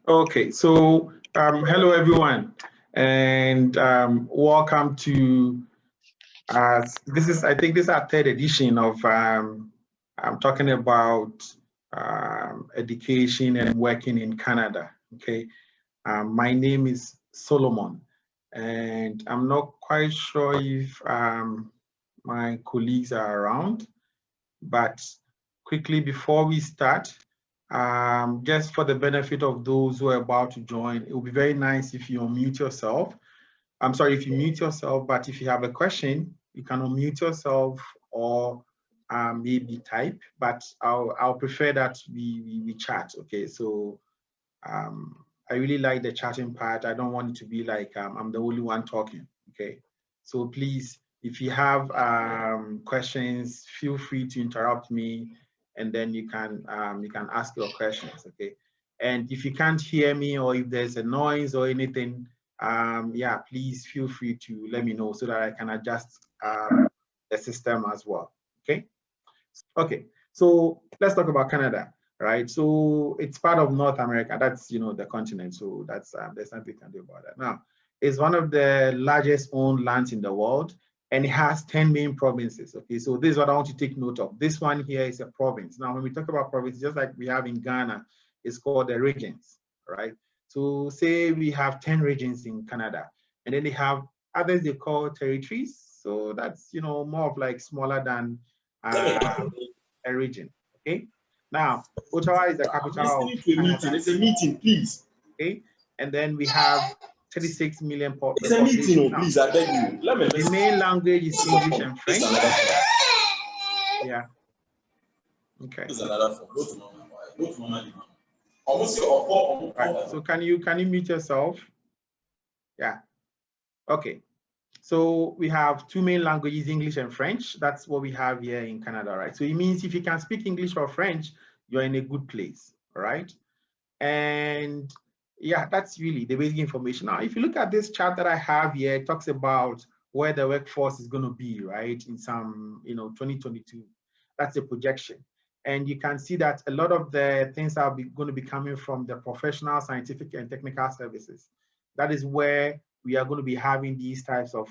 Okay, so hello everyone, and welcome to this is I think this is our third edition of I'm talking about education and working in Canada. Okay, my name is Solomon, and I'm not quite sure if my colleagues are around, but quickly before we start, just for the benefit of those who are about to join, it would be very nice if you unmute yourself. I'm sorry if you mute yourself, but if you have a question, you can unmute yourself or maybe type, but I'll prefer that we chat, okay? So I really like the chatting part. I don't want it to be like I'm the only one talking, okay? So please, if you have questions, feel free to interrupt me, and then you can ask your questions, okay? And if you can't hear me or if there's a noise or anything, yeah, please feel free to let me know so that I can adjust the system as well, okay? Okay, so let's talk about Canada, right? So it's part of North America. That's, the continent. So that's there's nothing we can do about that. Now, it's one of the largest owned lands in the world, and it has 10 main provinces. Okay, so this is what I want to take note of. This one here is a province. Now, when we talk about province, just like we have in Ghana, it's called the regions, right? So say we have 10 regions in Canada, and then they have others they call territories. So that's, more of like smaller than a region. Okay. Now, Ottawa is the capital of Canada. It's a meeting, please. Okay. And then we have 36 million population. It's a meeting, now, please. I beg you. The main language is English and French. Yeah. Okay. Right. So can you mute yourself? Yeah. Okay. So we have two main languages, English and French. That's what we have here in Canada, right? So it means if you can speak English or French, you're in a good place, all right? And yeah, that's really the basic information. Now, if you look at this chart that I have here, it talks about where the workforce is going to be, right? In some, 2022, that's a projection. And you can see that a lot of the things are going to be coming from the professional, scientific, and technical services. That is where we are going to be having these types of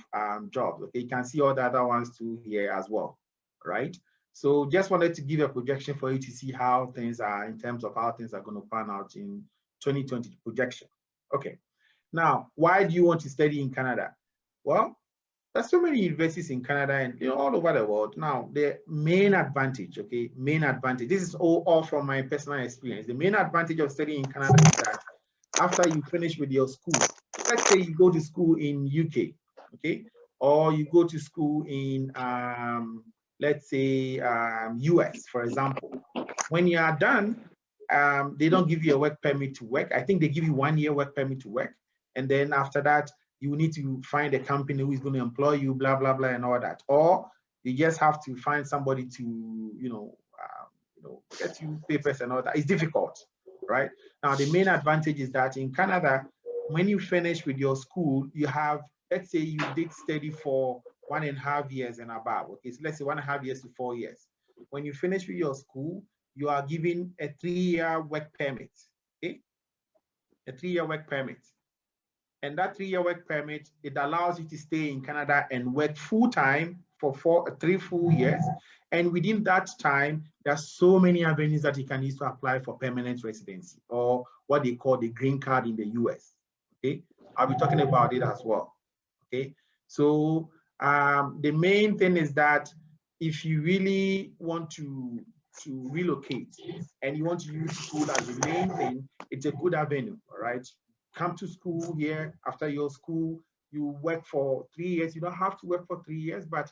jobs. Okay, you can see all the other ones too here as well, right? So just wanted to give a projection for you to see how things are in terms of how things are going to pan out in 2020 projection. Okay, now, why do you want to study in Canada? Well, there's so many universities in Canada and all over the world. Now, the main advantage, okay, this is all from my personal experience. The main advantage of studying in Canada is that after you finish with your school, let's say you go to school in UK, okay, or you go to school in, let's say, US, for example. When you are done, they don't give you a work permit to work. I think they give you 1 year work permit to work. And then after that, you need to find a company who is going to employ you, blah, blah, blah, and all that. Or you just have to find somebody to, get you papers and all that. It's difficult, right? Now, the main advantage is that in Canada, when you finish with your school, you have, let's say you did study for 1.5 years and above. Okay, so let's say 1.5 years to 4 years. When you finish with your school, you are given a 3-year work permit, okay? A 3-year work permit. And that 3-year work permit, it allows you to stay in Canada and work full-time for 3 full years. And within that time, there's so many avenues that you can use to apply for permanent residency, or what they call the green card in the US, okay? I'll be talking about it as well, okay? So the main thing is that if you really want to relocate and you want to use school as the main thing, it's a good avenue, all right? Come to school here. After your school, you work for 3 years. You don't have to work for 3 years, but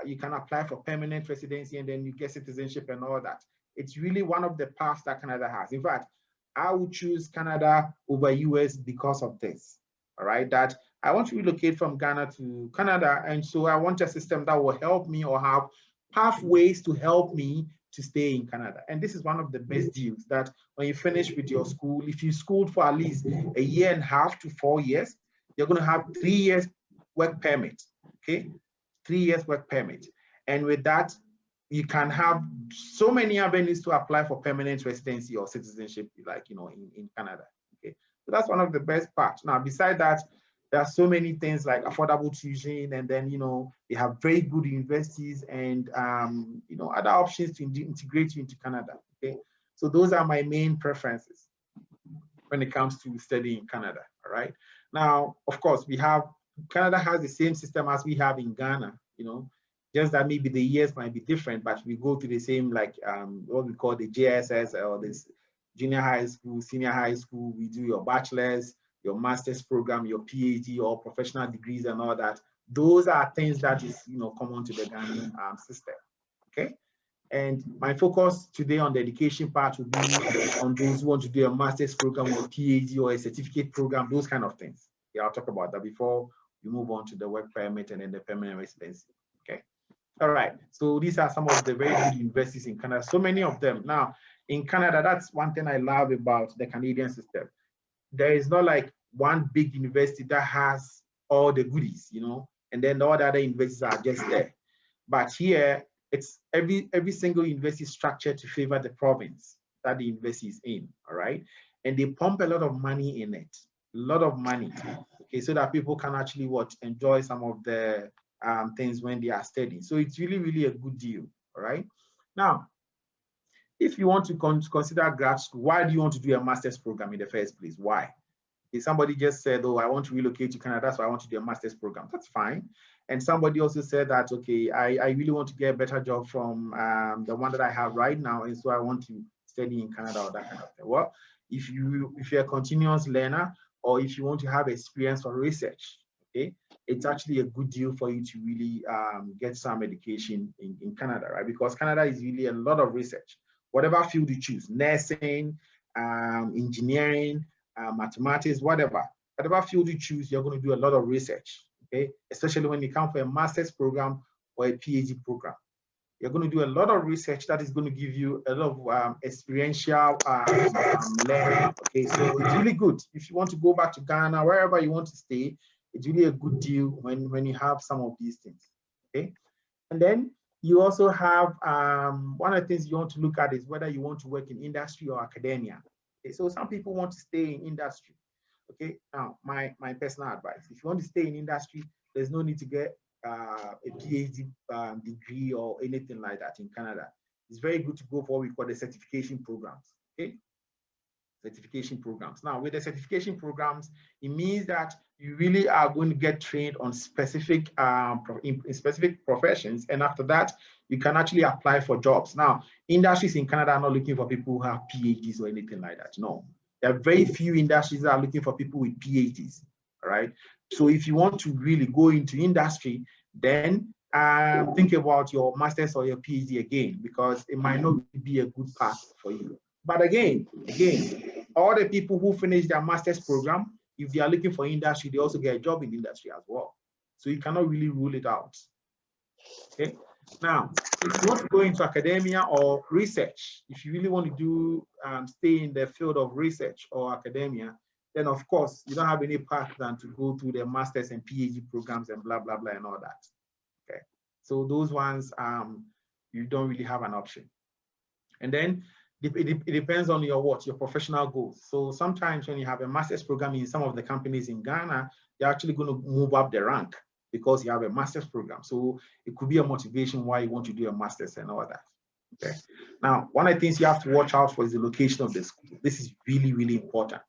you can apply for permanent residency and then you get citizenship and all that. It's really one of the paths that Canada has. In fact, I would choose Canada over US because of this, all right? That I want to relocate from Ghana to Canada, and so I want a system that will help me or have pathways to help me to stay in Canada. And this is one of the best deals, that when you finish with your school, if you schooled for at least 1.5 to 4 years, you're going to have 3 years work permit, okay? 3 years work permit. And with that, you can have so many avenues to apply for permanent residency or citizenship, like, in Canada, So that's one of the best parts. Now, beside that, there are so many things like affordable tuition, and then, they have very good universities and, other options to integrate you into Canada, okay? So those are my main preferences when it comes to studying in Canada, all right? Now, of course, Canada has the same system as we have in Ghana, just that maybe the years might be different, but we go to the same, like what we call the JSS, or this junior high school, senior high school. We do your bachelor's, your master's program, your PhD, or professional degrees and all that. Those are things that is, common to the Ghanaian system, okay? And my focus today on the education part will be on those who want to do a master's program or PhD or a certificate program, those kind of things. Yeah, I'll talk about that before we move on to the work permit and then the permanent residency, okay? All right, so these are some of the very good universities in Canada, so many of them. Now, in Canada, that's one thing I love about the Canadian system. There is not like one big university that has all the goodies, and then all the other universities are just there. But here, it's every single university is structured to favor the province that the university is in, all right? And they pump a lot of money in it, a lot of money, okay, so that people can actually enjoy some of the things when they are studying. So it's really, really a good deal, all right? Now, if you want to consider grad school, why do you want to do a master's program in the first place? Why? If somebody just said, oh, I want to relocate to Canada, so I want to do a master's program, that's fine. And somebody also said that, okay, I really want to get a better job from the one that I have right now, and so I want to study in Canada or that kind of thing. Well, if you're a continuous learner, or if you want to have experience for research, okay, it's actually a good deal for you to really get some education in Canada, right? Because Canada is really a lot of research. Whatever field you choose, nursing, engineering, mathematics, whatever field you choose, you're going to do a lot of research, okay? Especially when you come for a master's program or a PhD program. You're going to do a lot of research that is going to give you a lot of experiential learning, okay? So it's really good. If you want to go back to Ghana, wherever you want to stay, it's really a good deal when you have some of these things, okay? And then you also have, one of the things you want to look at is whether you want to work in industry or academia. Okay, so some people want to stay in industry. Okay, now my personal advice: if you want to stay in industry, there's no need to get a PhD degree or anything like that in Canada. It's very good to go for what we call the certification programs. Okay, certification programs. Now, with the certification programs, it means that you really are going to get trained on specific in specific professions, and after that, you can actually apply for jobs. Now, industries in Canada are not looking for people who have PhDs or anything like that. No, there are very few industries that are looking for people with PhDs. All right. So if you want to really go into industry, then think about your master's or your PhD again, because it might not be a good path for you. But again, all the people who finish their master's program, if they are looking for industry, they also get a job in industry as well. So you cannot really rule it out. Okay. Now, if you want to go into academia or research, if you really want to do stay in the field of research or academia, then of course you don't have any path than to go through the master's and PhD programs and blah blah blah and all that. Okay. So those ones you don't really have an option. And then it depends on your professional goals. So sometimes when you have a master's program in some of the companies in Ghana, they're actually going to move up the rank because you have a master's program. So it could be a motivation why you want to do a master's and all that. Okay. Now, one of the things you have to watch out for is the location of the school. This is really, really important.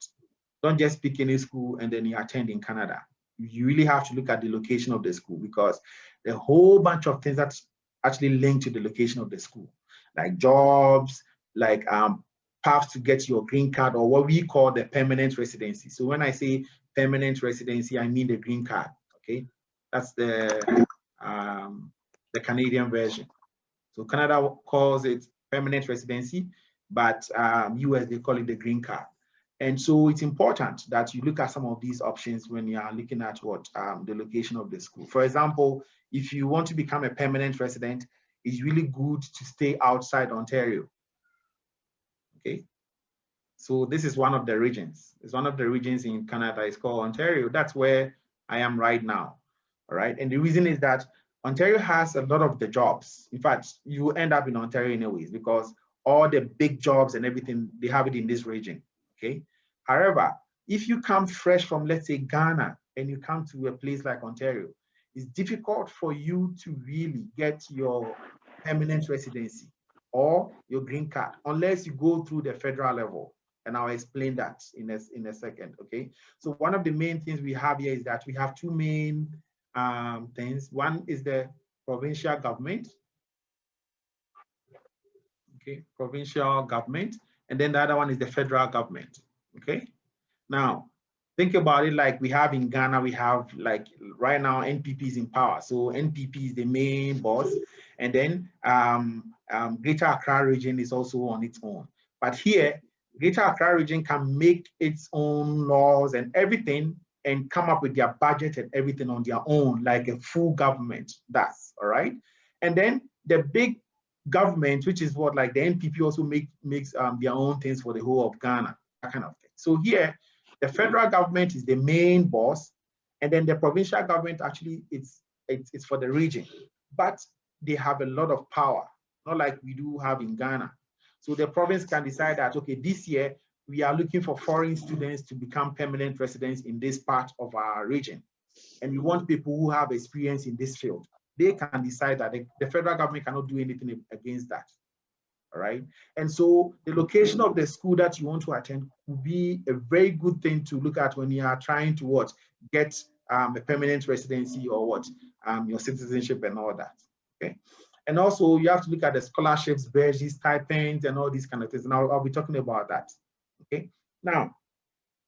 Don't just pick any school and then you attend in Canada. You really have to look at the location of the school, because there are a whole bunch of things that actually link to the location of the school, like jobs, like paths to get your green card, or what we call the permanent residency. So when I say permanent residency, I mean the green card, okay? That's the Canadian version. So Canada calls it permanent residency, but US, they call it the green card. And so it's important that you look at some of these options when you are looking at the location of the school. For example, if you want to become a permanent resident, it's really good to stay outside Ontario. Okay, so this is one of the regions. It's one of the regions in Canada. It's called Ontario. That's where I am right now. All right, and the reason is that Ontario has a lot of the jobs. In fact, you end up in Ontario anyways, because all the big jobs and everything, they have it in this region. Okay. However, if you come fresh from, let's say, Ghana, and you come to a place like Ontario, it's difficult for you to really get your permanent residency or your green card unless you go through the federal level. And I'll explain that in a second, okay? So one of the main things we have here is that we have two main things. One is the provincial government, okay? Provincial government. And then the other one is the federal government, okay? Now, think about it like we have in Ghana, we have like right now NPP is in power. So NPP is the main boss. And then Greater Accra region is also on its own. But here, Greater Accra region can make its own laws and everything and come up with their budget and everything on their own, like a full government does, all right? And then the big government, which is what like the NPP also makes their own things for the whole of Ghana, that kind of thing. So here, the federal government is the main boss, and then the provincial government actually it's for the region, but they have a lot of power, not like we do have in Ghana. So the province can decide that, okay, this year we are looking for foreign students to become permanent residents in this part of our region, and we want people who have experience in this field. They can decide that. The federal government cannot do anything against that. All right. And so the location of the school that you want to attend will be a very good thing to look at when you are trying to get a permanent residency or your citizenship and all that. Okay. And also you have to look at the scholarships, bursaries, stipends, and all these kind of things. And I'll be talking about that. Okay. Now,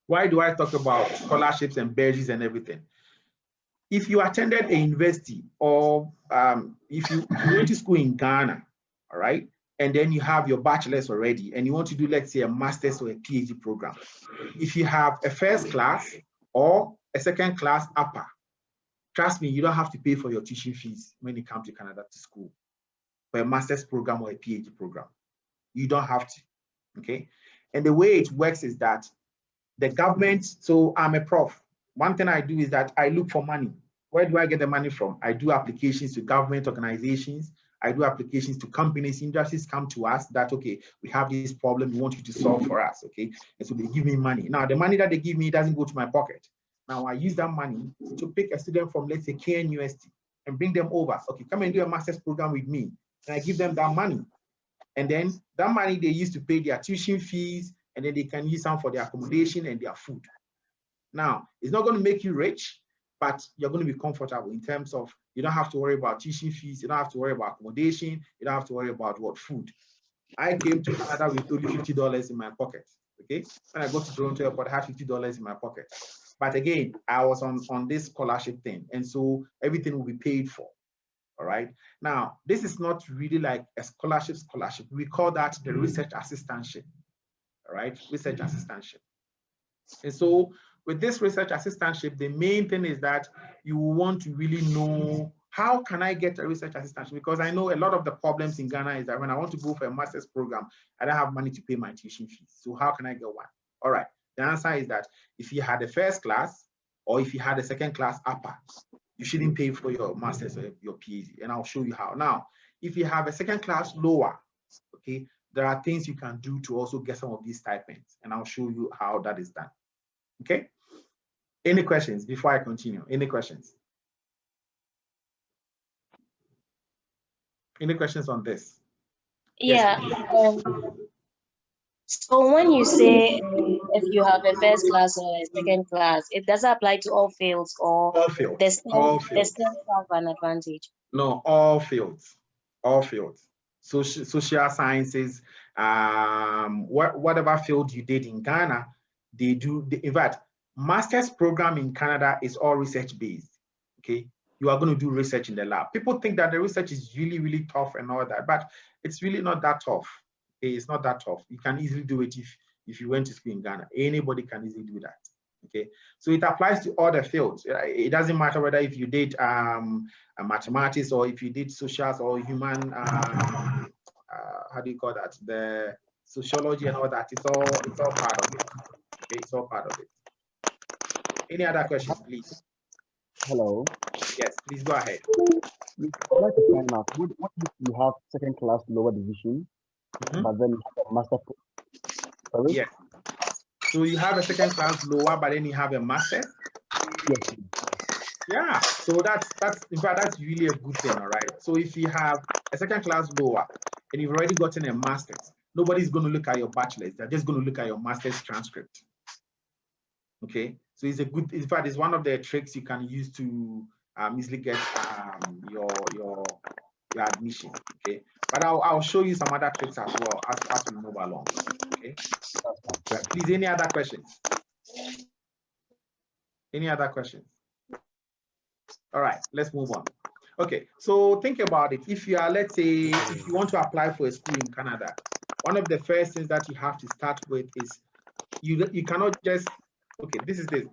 why do I talk about scholarships and bursaries and everything? If you attended a university or if you went to school in Ghana, all right, and then you have your bachelor's already, and you want to do, let's say, a master's or a PhD program. If you have a first class or a second class upper, trust me, you don't have to pay for your tuition fees when you come to Canada to school for a master's program or a PhD program. You don't have to, okay? And the way it works is that the government, so I'm a prof. One thing I do is that I look for money. Where do I get the money from? I do applications to government organizations. I do applications to companies. Industries come to us that, okay, we have this problem, we want you to solve for us, okay? And so they give me money. Now, the money that they give me doesn't go to my pocket. Now, I use that money to pick a student from, let's say, KNUST and bring them over. Okay, come and do a master's program with me. And I give them that money. And then that money they use to pay their tuition fees, and then they can use some for their accommodation and their food. Now, it's not going to make you rich, but you're going to be comfortable in terms of you don't have to worry about tuition fees, you don't have to worry about accommodation, you don't have to worry about food. I came to Canada with only $50 in my pocket, okay? When I go to Toronto Airport, I had $50 in my pocket. But again, I was on this scholarship thing, and so everything will be paid for, all right? Now, this is not really like a scholarship. We call that the research assistantship, all right? Research assistantship. And so with this research assistantship, the main thing is that you want to really know, how can I get a research assistantship? Because I know a lot of the problems in Ghana is that when I want to go for a master's program, I don't have money to pay my tuition fees. So how can I get one? All right, the answer is that if you had a first class or if you had a second class upper, you shouldn't pay for your master's or your PhD, and I'll show you how. Now, if you have a second class lower, okay, there are things you can do to also get some of these stipends, and I'll show you how that is done. Okay. Any questions before I continue? Any questions? Any questions on this? Yeah. Yes, So when you say if you have a first class or a second class, it doesn't apply to all fields, or all fields. they still have an advantage? No, all fields. All fields. Social sciences, whatever field you did in Ghana, they do. In fact, master's program in Canada is all research based. Okay, you are going to do research in the lab. People think that the research is really, really tough and all that, but it's really not that tough. Okay, it's not that tough. You can easily do it if you went to school in Ghana. Anybody can easily do that. Okay, so it applies to all the fields. It doesn't matter whether if you did mathematics or if you did socials or human, how do you call that? The sociology and all that. It's all part of it. Okay, it's all part of it. Any other questions, please? Hello. Yes, please go ahead. I'd like to find out what if you have second class lower division, but then you have a master. Sorry? Yes. So you have a second class lower, but then you have a master's. Yes. Yeah, so that's in fact that's really a good thing, all right. So if you have a second class lower and you've already gotten a master's, nobody's going to look at your bachelor's, they're just going to look at your master's transcript. Okay, so it's a good, in fact, it's one of the tricks you can use to easily get your admission. Okay, but I'll show you some other tricks as well as we move along. Okay, please, any other questions? Any other questions? All right, let's move on. Okay, so think about it. If you are, let's say, if you want to apply for a school in Canada, one of the first things that you have to start with is you cannot just, okay, this is this.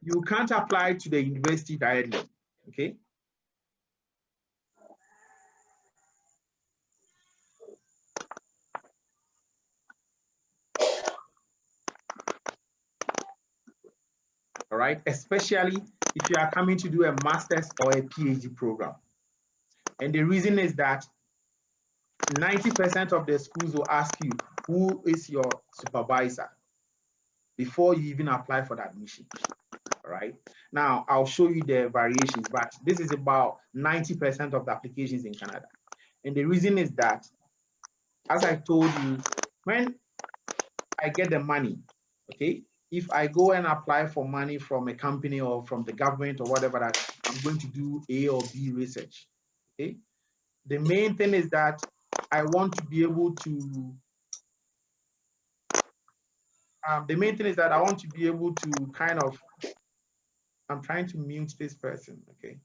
You can't apply to the university directly, okay? All right, especially if you are coming to do a master's or a PhD program. And the reason is that 90% of the schools will ask you, who is your supervisor, before you even apply for the admission. All right, now I'll show you the variations, but this is about 90% of the applications in Canada. And the reason is that, as I told you, when I get the money, okay, if I go and apply for money from a company or from the government or whatever, that I'm going to do A or B research, okay, the main thing is that I want to be able to, kind of, I'm trying to mute this person, okay?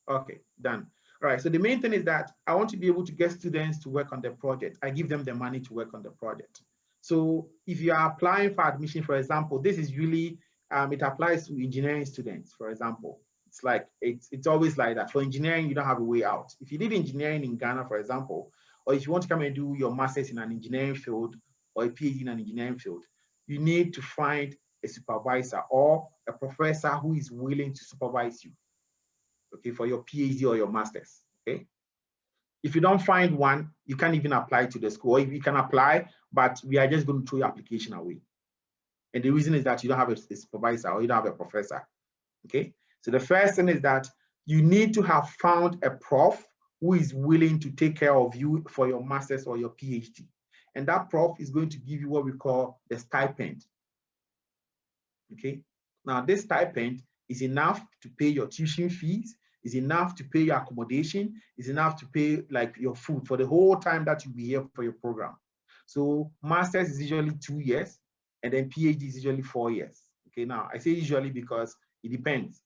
Okay, done. All right, so the main thing is that I want to be able to get students to work on the project. I give them the money to work on the project. So if you are applying for admission, for example, this is really, it applies to engineering students, for example. It's like, it's always like that. For engineering, you don't have a way out. If you did engineering in Ghana, for example, or if you want to come and do your master's in an engineering field or a PhD in an engineering field, you need to find a supervisor or a professor who is willing to supervise you, okay, for your PhD or your master's, okay? If you don't find one, you can't even apply to the school. Or if you can apply, but we are just going to throw your application away. And the reason is that you don't have a supervisor or you don't have a professor, okay? So the first thing is that you need to have found a prof who is willing to take care of you for your master's or your PhD. And that prof is going to give you what we call the stipend, okay? Now, this stipend is enough to pay your tuition fees, is enough to pay your accommodation, is enough to pay like your food for the whole time that you'll be here for your program. So master's is usually 2 years, and then PhD is usually 4 years. Okay, now I say usually because it depends.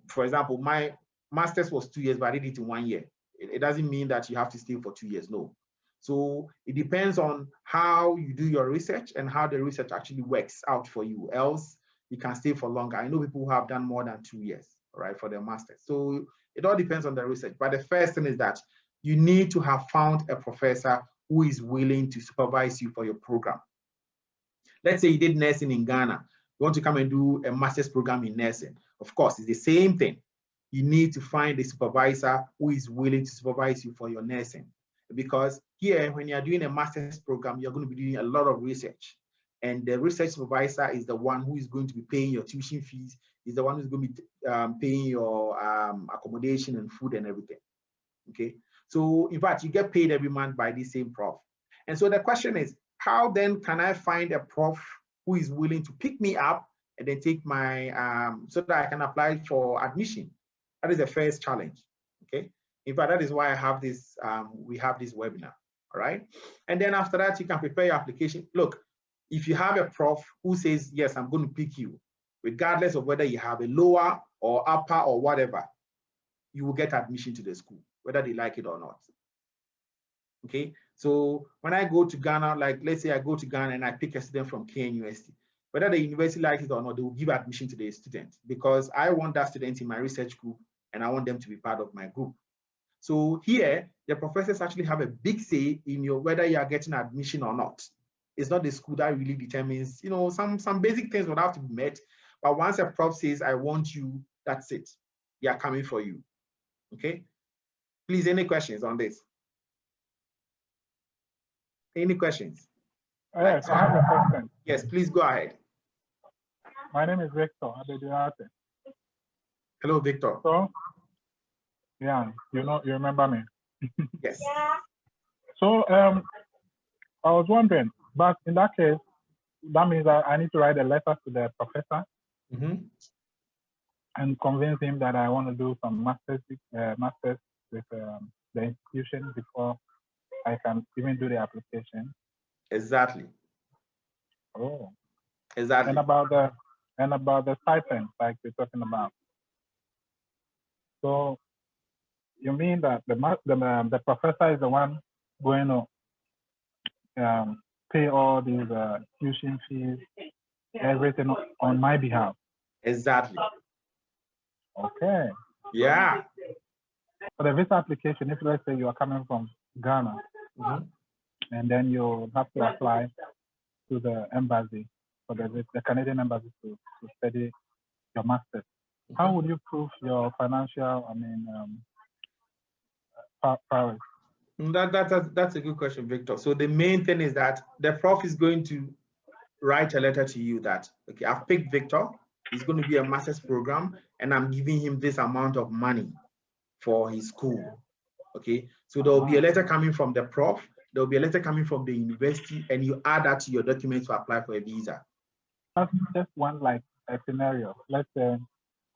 For example, my master's was 2 years, but I did it in 1 year. It doesn't mean that you have to stay for 2 years, no. So it depends on how you do your research and how the research actually works out for you. Else, you can stay for longer. I know people who have done more than 2 years, right, for their master's. So it all depends on the research. But the first thing is that you need to have found a professor who is willing to supervise you for your program. Let's say you did nursing in Ghana. You want to come and do a master's program in nursing. Of course, it's the same thing. You need to find a supervisor who is willing to supervise you for your nursing. Because here, when you're doing a master's program, you're going to be doing a lot of research. And the research supervisor is the one who is going to be paying your tuition fees, is the one who's going to be paying your accommodation and food and everything. Okay. So in fact, you get paid every month by the same prof. And so the question is, how then can I find a prof who is willing to pick me up and then take my, so that I can apply for admission? That is the first challenge, okay? In fact, that is why I have this, we have this webinar, all right? And then after that, you can prepare your application. Look, if you have a prof who says, yes, I'm going to pick you, regardless of whether you have a lower or upper or whatever, you will get admission to the school, whether they like it or not. Okay, so when I go to Ghana, like let's say I go to Ghana and I pick a student from KN University, whether the university likes it or not, they will give admission to the student because I want that student in my research group and I want them to be part of my group. So here, the professors actually have a big say in your whether you are getting admission or not. It's not the school that really determines, you know, some basic things would have to be met. But once a prof says, I want you, that's it. They are coming for you. Okay. Please, any questions on this? Any questions? Yes, I have a question. Yes, please go ahead. My name is Victor Abediate. Hello, Victor. So, yeah, you remember me. Yes. So, I was wondering, but in that case, that means that I need to write a letter to the professor and convince him that I want to do some masters with the institution before I can even do the application. Exactly. Oh. Exactly. And about the stipend, like we're talking about. So you mean that the professor is the one going to pay all these tuition fees, everything on my behalf? Exactly. Okay. Yeah. For the visa application, if let's say you are coming from Ghana, and then you have to apply to the embassy, for the Canadian embassy to study your master's, how would you prove your financial, prowess? That's a good question, Victor. So the main thing is that the prof is going to write a letter to you that, okay, I've picked Victor. He's going to be a master's program, and I'm giving him this amount of money for his school. Okay, so there will be a letter coming from the prof. There will be a letter coming from the university, and you add that to your document to apply for a visa. That's just one like a scenario. Let's say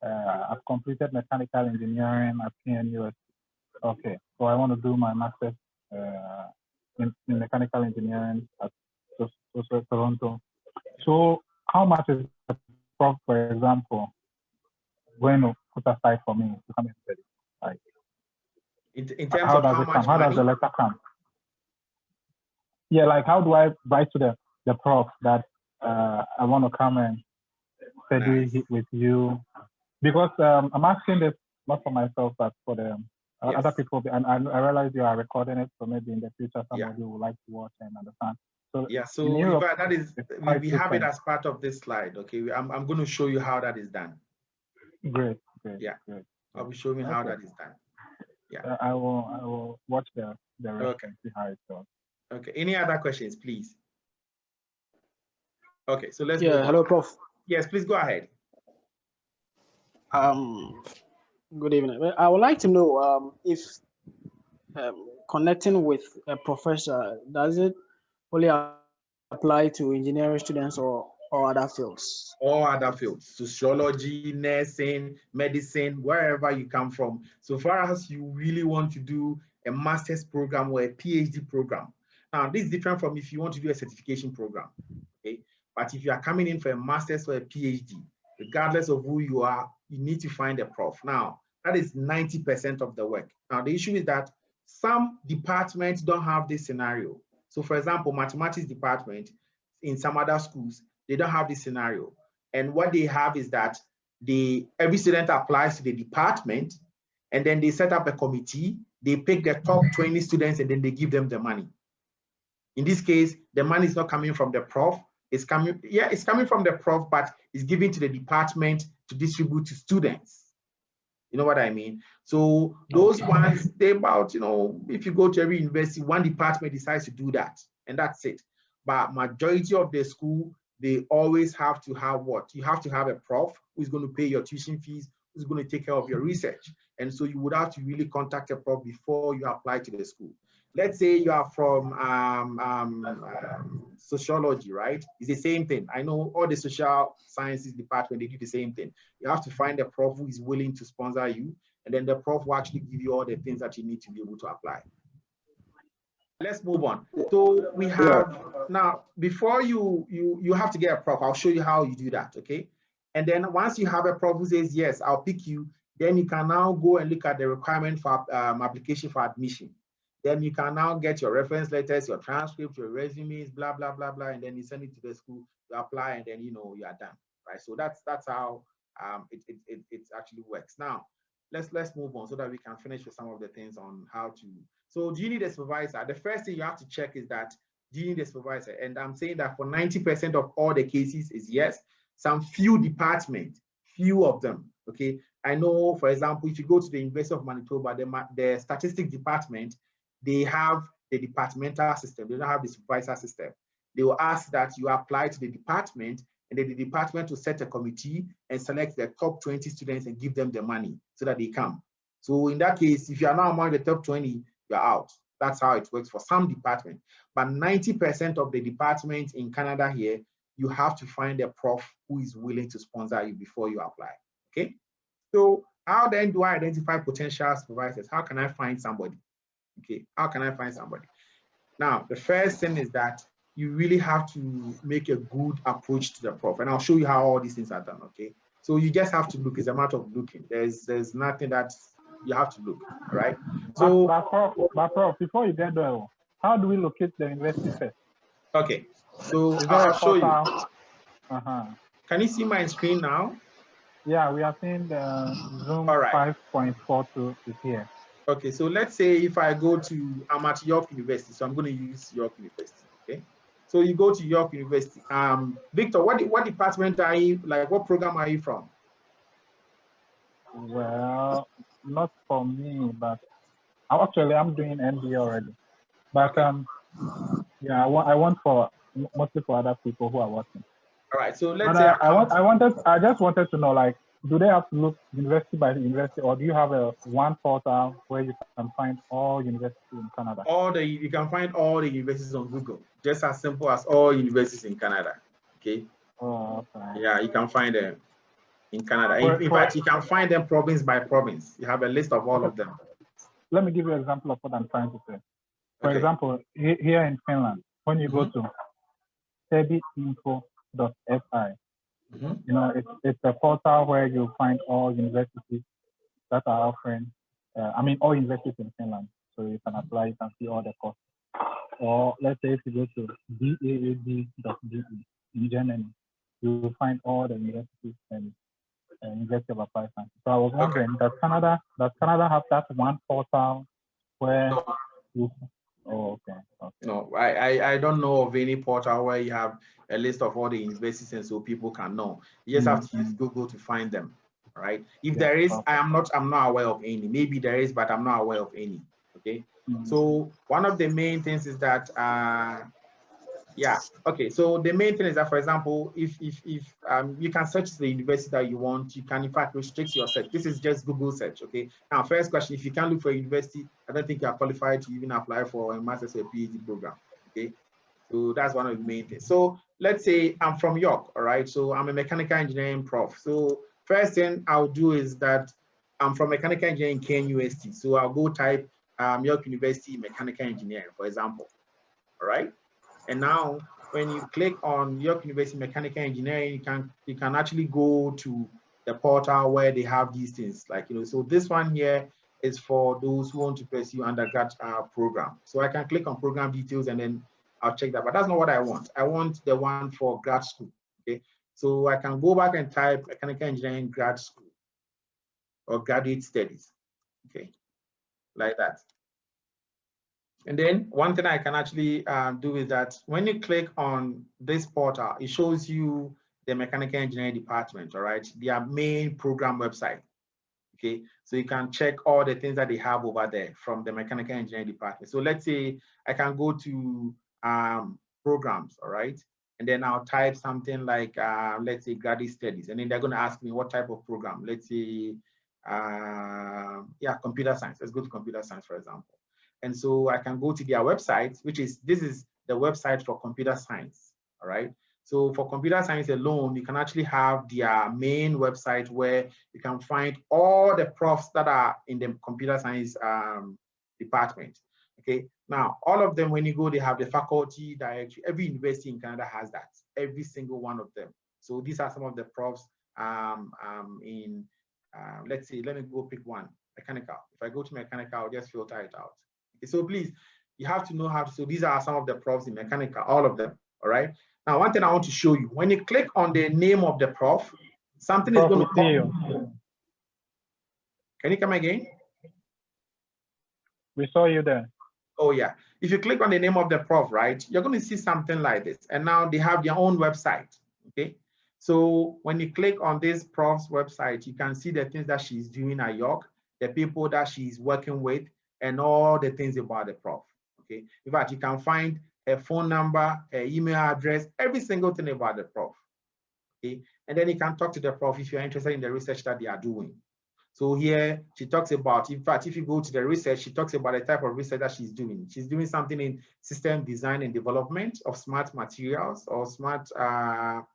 I've completed mechanical engineering at PNU. Okay, so I want to do my master's in mechanical engineering at Toronto. So how much is the prof, for example, going to put aside for me to come and study? Like, in terms of how much how does the letter come? Yeah, like how do I write to the prof that I want to come and study with you? Because I'm asking this not for myself, but for the other people. And I realize you are recording it, so maybe in the future somebody would like to watch and understand. So yeah, so Europe, that is, we have it as part of this slide. Okay, I'm going to show you how that is done. Great. Yeah, I'll be showing how that is done. Yeah, I will watch the rest and see how it goes. Okay, any other questions, please? Okay, so let's hello, Prof. Yes, please go ahead. Good evening. I would like to know if connecting with a professor, does it only apply to engineering students or other fields? All other fields, sociology, nursing, medicine, wherever you come from. So far as you really want to do a master's program or a PhD program. Now, this is different from if you want to do a certification program, okay? But if you are coming in for a master's or a PhD, regardless of who you are, you need to find a prof. Now, that is 90% of the work. Now, the issue is that some departments don't have this scenario. So for example, mathematics department in some other schools, they don't have this scenario. And what they have is that every student applies to the department, and then they set up a committee, they pick the top 20 students, and then they give them the money. In this case, the money is not coming from the prof, it's coming from the prof, but it's given to the department to distribute to students. You know what I mean? So those ones, they about, if you go to every university, one department decides to do that, and that's it. But majority of the school, they always have to have what? You have to have a prof who's going to pay your tuition fees, who's going to take care of your research. And so you would have to really contact a prof before you apply to the school. Let's say you are from sociology, right? It's the same thing. I know all the social sciences department, they do the same thing. You have to find a prof who is willing to sponsor you, and then the prof will actually give you all the things that you need to be able to apply. Let's move on. So we have now, before you have to get a prof. I'll show you how you do that, okay? And then once you have a prof who says, yes, I'll pick you, then you can now go and look at the requirement for application for admission. Then you can now get your reference letters, your transcripts, your resumes, blah, blah, blah, blah, and then you send it to the school to apply, and then, you are done, right? So that's how it actually works. Now, let's move on so that we can finish with some of the things on how to. So do you need a supervisor? The first thing you have to check is that, do you need a supervisor? And I'm saying that for 90% of all the cases is yes. Some few departments, few of them, okay? I know, for example, if you go to the University of Manitoba, the statistics department, they have the departmental system. They don't have the supervisor system. they will ask that you apply to the department, and then the department will set a committee and select the top 20 students and give them the money so that they come. So in that case, if you are not among the top 20, you're out. That's how it works for some department. But 90% of the departments in Canada here, you have to find a prof who is willing to sponsor you before you apply. Okay. So how then do I identify potential supervisors? How can I find somebody? Okay. How can I find somebody? Now, the first thing is that you really have to make a good approach to the prof, and I'll show you how all these things are done. Okay. So you just have to look. It's a matter of looking. There's nothing that you have to look. All right. So, but prof, before you get there, how do we locate the university first? Okay. So I'll show you. Uh-huh. Can you see my screen now? Yeah, we are seeing the Zoom 5.42 is here. Okay, so let's say if I go to, I'm at York University, so I'm going to use York University. Okay, so you go to York University. Victor, what department are you? Like, what program are you from? Well, not for me, but actually I'm doing MBA already. But okay. Yeah, I want for mostly for other people who are working. All right, so let's say I just wanted to know, like, do they have to look university by university, or do you have one portal where you can find all universities in Canada? You can find all the universities on Google, just as simple as all universities in Canada. Okay. Oh, okay. Yeah, you can find them in Canada. In fact, you can find them province by province. You have a list of all of them. Let me give you an example of what I'm trying to say. For example, here in Finland, when you go to studyinfo.fi, you know, it's a portal where you find all universities that are offering, all universities in Finland. So you can apply, you can see all the courses. Or let's say if you go to daad.de in Germany, you will find all the universities and University of Applied Sciences. So I was wondering, does Canada have that one portal where you? Oh, okay. No, I don't know of any portal where you have a list of all the universities and so people can know. You just have to use Google to find them, right? If there is, I'm not aware of any. Maybe there is, but I'm not aware of any. Okay. So one of the main things is that so the main thing is that, for example, if you can search the university that you want, you can in fact restrict your search. This is just Google search. Okay. Now, first question: if you can't look for a university, I don't think you are qualified to even apply for a master's or a PhD program. Okay. So that's one of the main things. So let's say I'm from York. All right. So I'm a mechanical engineering prof. So first thing I'll do is that I'm from mechanical engineering KNUST. So I'll go type York University mechanical engineering, for example. All right. And now, when you click on York University Mechanical Engineering, you can actually go to the portal where they have these things. Like, you know, so this one here is for those who want to pursue undergrad program. So I can click on program details and then I'll check that. But that's not what I want. I want the one for grad school. Okay, so I can go back and type mechanical engineering grad school or graduate studies. Okay, like that. And then one thing I can actually do is that when you click on this portal, it shows you the mechanical engineering department, all right? Their main program website, okay? So you can check all the things that they have over there from the mechanical engineering department. So let's say I can go to programs, all right? And then I'll type something like, let's say graduate studies. And then they're gonna ask me what type of program. Let's say, computer science. Let's go to computer science, for example. And so I can go to their website, this is the website for computer science, all right? So for computer science alone, you can actually have their main website where you can find all the profs that are in the computer science department, okay? Now, all of them, when you go, they have the faculty directory. Every university in Canada has that, every single one of them. So these are some of the profs let's see, let me go pick one, mechanical. If I go to mechanical, I'll just filter it out. So please, you have to know how to, so these are some of the profs in mechanical, all of them, all right? Now, one thing I want to show you, when you click on the name of the prof, something is going to come. Can you come again? We saw you there. Oh yeah, if you click on the name of the prof, right, you're going to see something like this. And now they have their own website, okay? So when you click on this prof's website, you can see the things that she's doing at York, the people that she's working with, and all the things about the prof, okay? In fact, you can find her phone number, her email address, every single thing about the prof. Okay, and then you can talk to the prof if you're interested in the research that they are doing. So here she talks about, in fact, if you go to the research, she talks about the type of research that she's doing. She's doing something in system design and development of smart materials or smart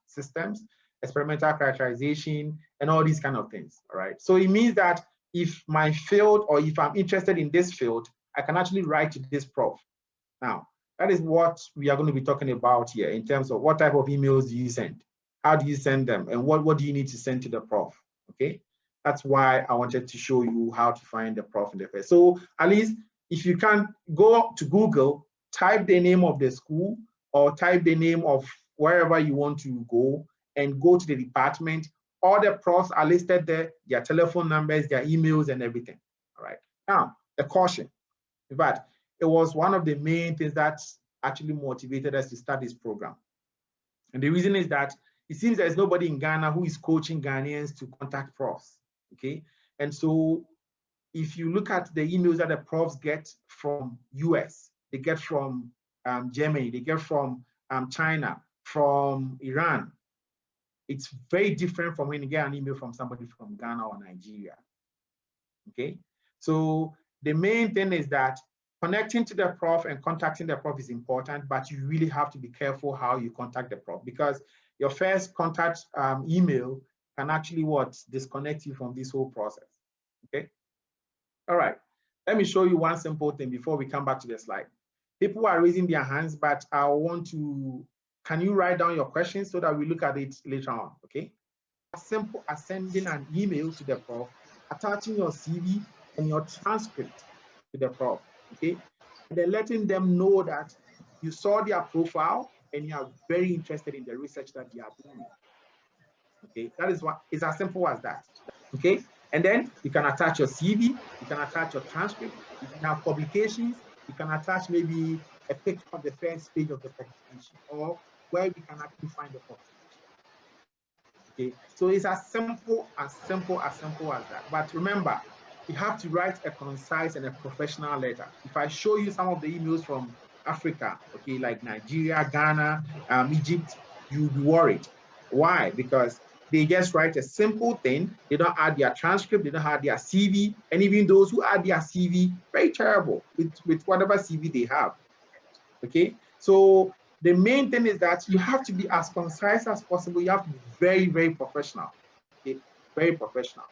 systems, experimental characterization, and all these kind of things, all right? So it means that if my field, or if I'm interested in this field, I can actually write to this prof. Now, that is what we are going to be talking about here in terms of what type of emails do you send? How do you send them? And what do you need to send to the prof, okay? That's why I wanted to show you how to find the prof in the first. So at least if you can go to Google, type the name of the school or type the name of wherever you want to go and go to the department. All the profs are listed there, their telephone numbers, their emails and everything, all right? Now, the caution. In fact, it was one of the main things that actually motivated us to start this program. And the reason is that it seems there's nobody in Ghana who is coaching Ghanaians to contact profs, okay? And so if you look at the emails that the profs get from US, they get from Germany, they get from China, from Iran, it's very different from when you get an email from somebody from Ghana or Nigeria, okay? So the main thing is that connecting to the prof and contacting the prof is important, but you really have to be careful how you contact the prof, because your first contact email can actually disconnect you from this whole process, okay? All right, let me show you one simple thing before we come back to the slide. People are raising their hands, but I want to, can you write down your questions so that we look at it later on, okay? As simple as sending an email to the prof, attaching your CV and your transcript to the prof, okay? And then letting them know that you saw their profile and you are very interested in the research that they are doing. Okay, that is what, it's as simple as that. Okay, and then you can attach your CV, you can attach your transcript, if you have publications, you can attach maybe a picture of the first page of the publication or where we can actually find the publication. Okay, so it's as simple as that. But remember, you have to write a concise and a professional letter. If I show you some of the emails from Africa, okay, like Nigeria, Ghana, Egypt, you'll be worried. Why? Because they just write a simple thing. They don't add their transcript, they don't add their CV, and even those who add their CV, very terrible with whatever CV they have. Okay, so the main thing is that you have to be as concise as possible. You have to be very, very professional. Okay, very professional.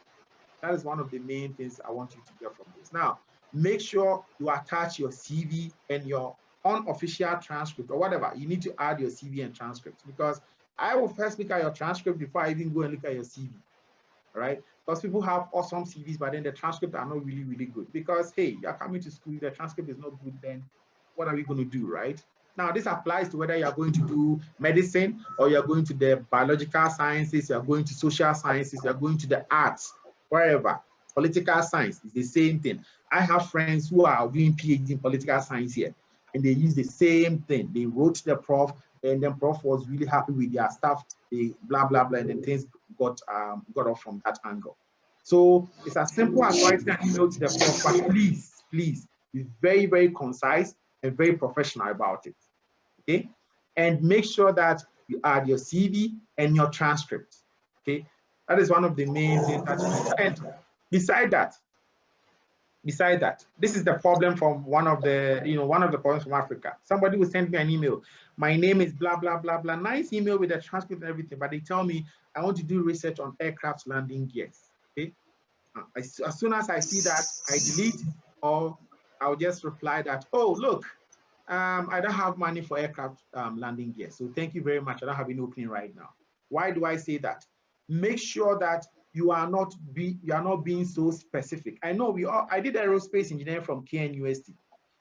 That is one of the main things I want you to get from this. Now, make sure you attach your CV and your unofficial transcript or whatever. You need to add your CV and transcript, because I will first look at your transcript before I even go and look at your CV. All right, because people have awesome CVs, but then the transcript are not really, really good. Because hey, you're coming to school, the transcript is not good, then what are we going to do, right? Now, this applies to whether you're going to do medicine or you're going to the biological sciences, you're going to social sciences, you're going to the arts, wherever. Political science is the same thing. I have friends who are doing PhD in political science here, and they use the same thing. They wrote the prof, and then prof was really happy with their stuff. They blah, blah, blah, and then things got off from that angle. So it's as simple as writing an email to the prof, but please, please be very, very concise and very professional about it, okay? And make sure that you add your CV and your transcript, okay? That is one of the main things that you need. And beside that, this is the problem from one of the problems from Africa. Somebody will send me an email. My name is blah, blah, blah, blah. Nice email with the transcript and everything, but they tell me I want to do research on aircraft landing gears, okay? As soon as I see that, I delete, or I'll just reply that, oh, look, I don't have money for aircraft landing gear. So thank you very much. I don't have any opening right now. Why do I say that? Make sure that you are not being so specific. I know I did aerospace engineering from KNUST,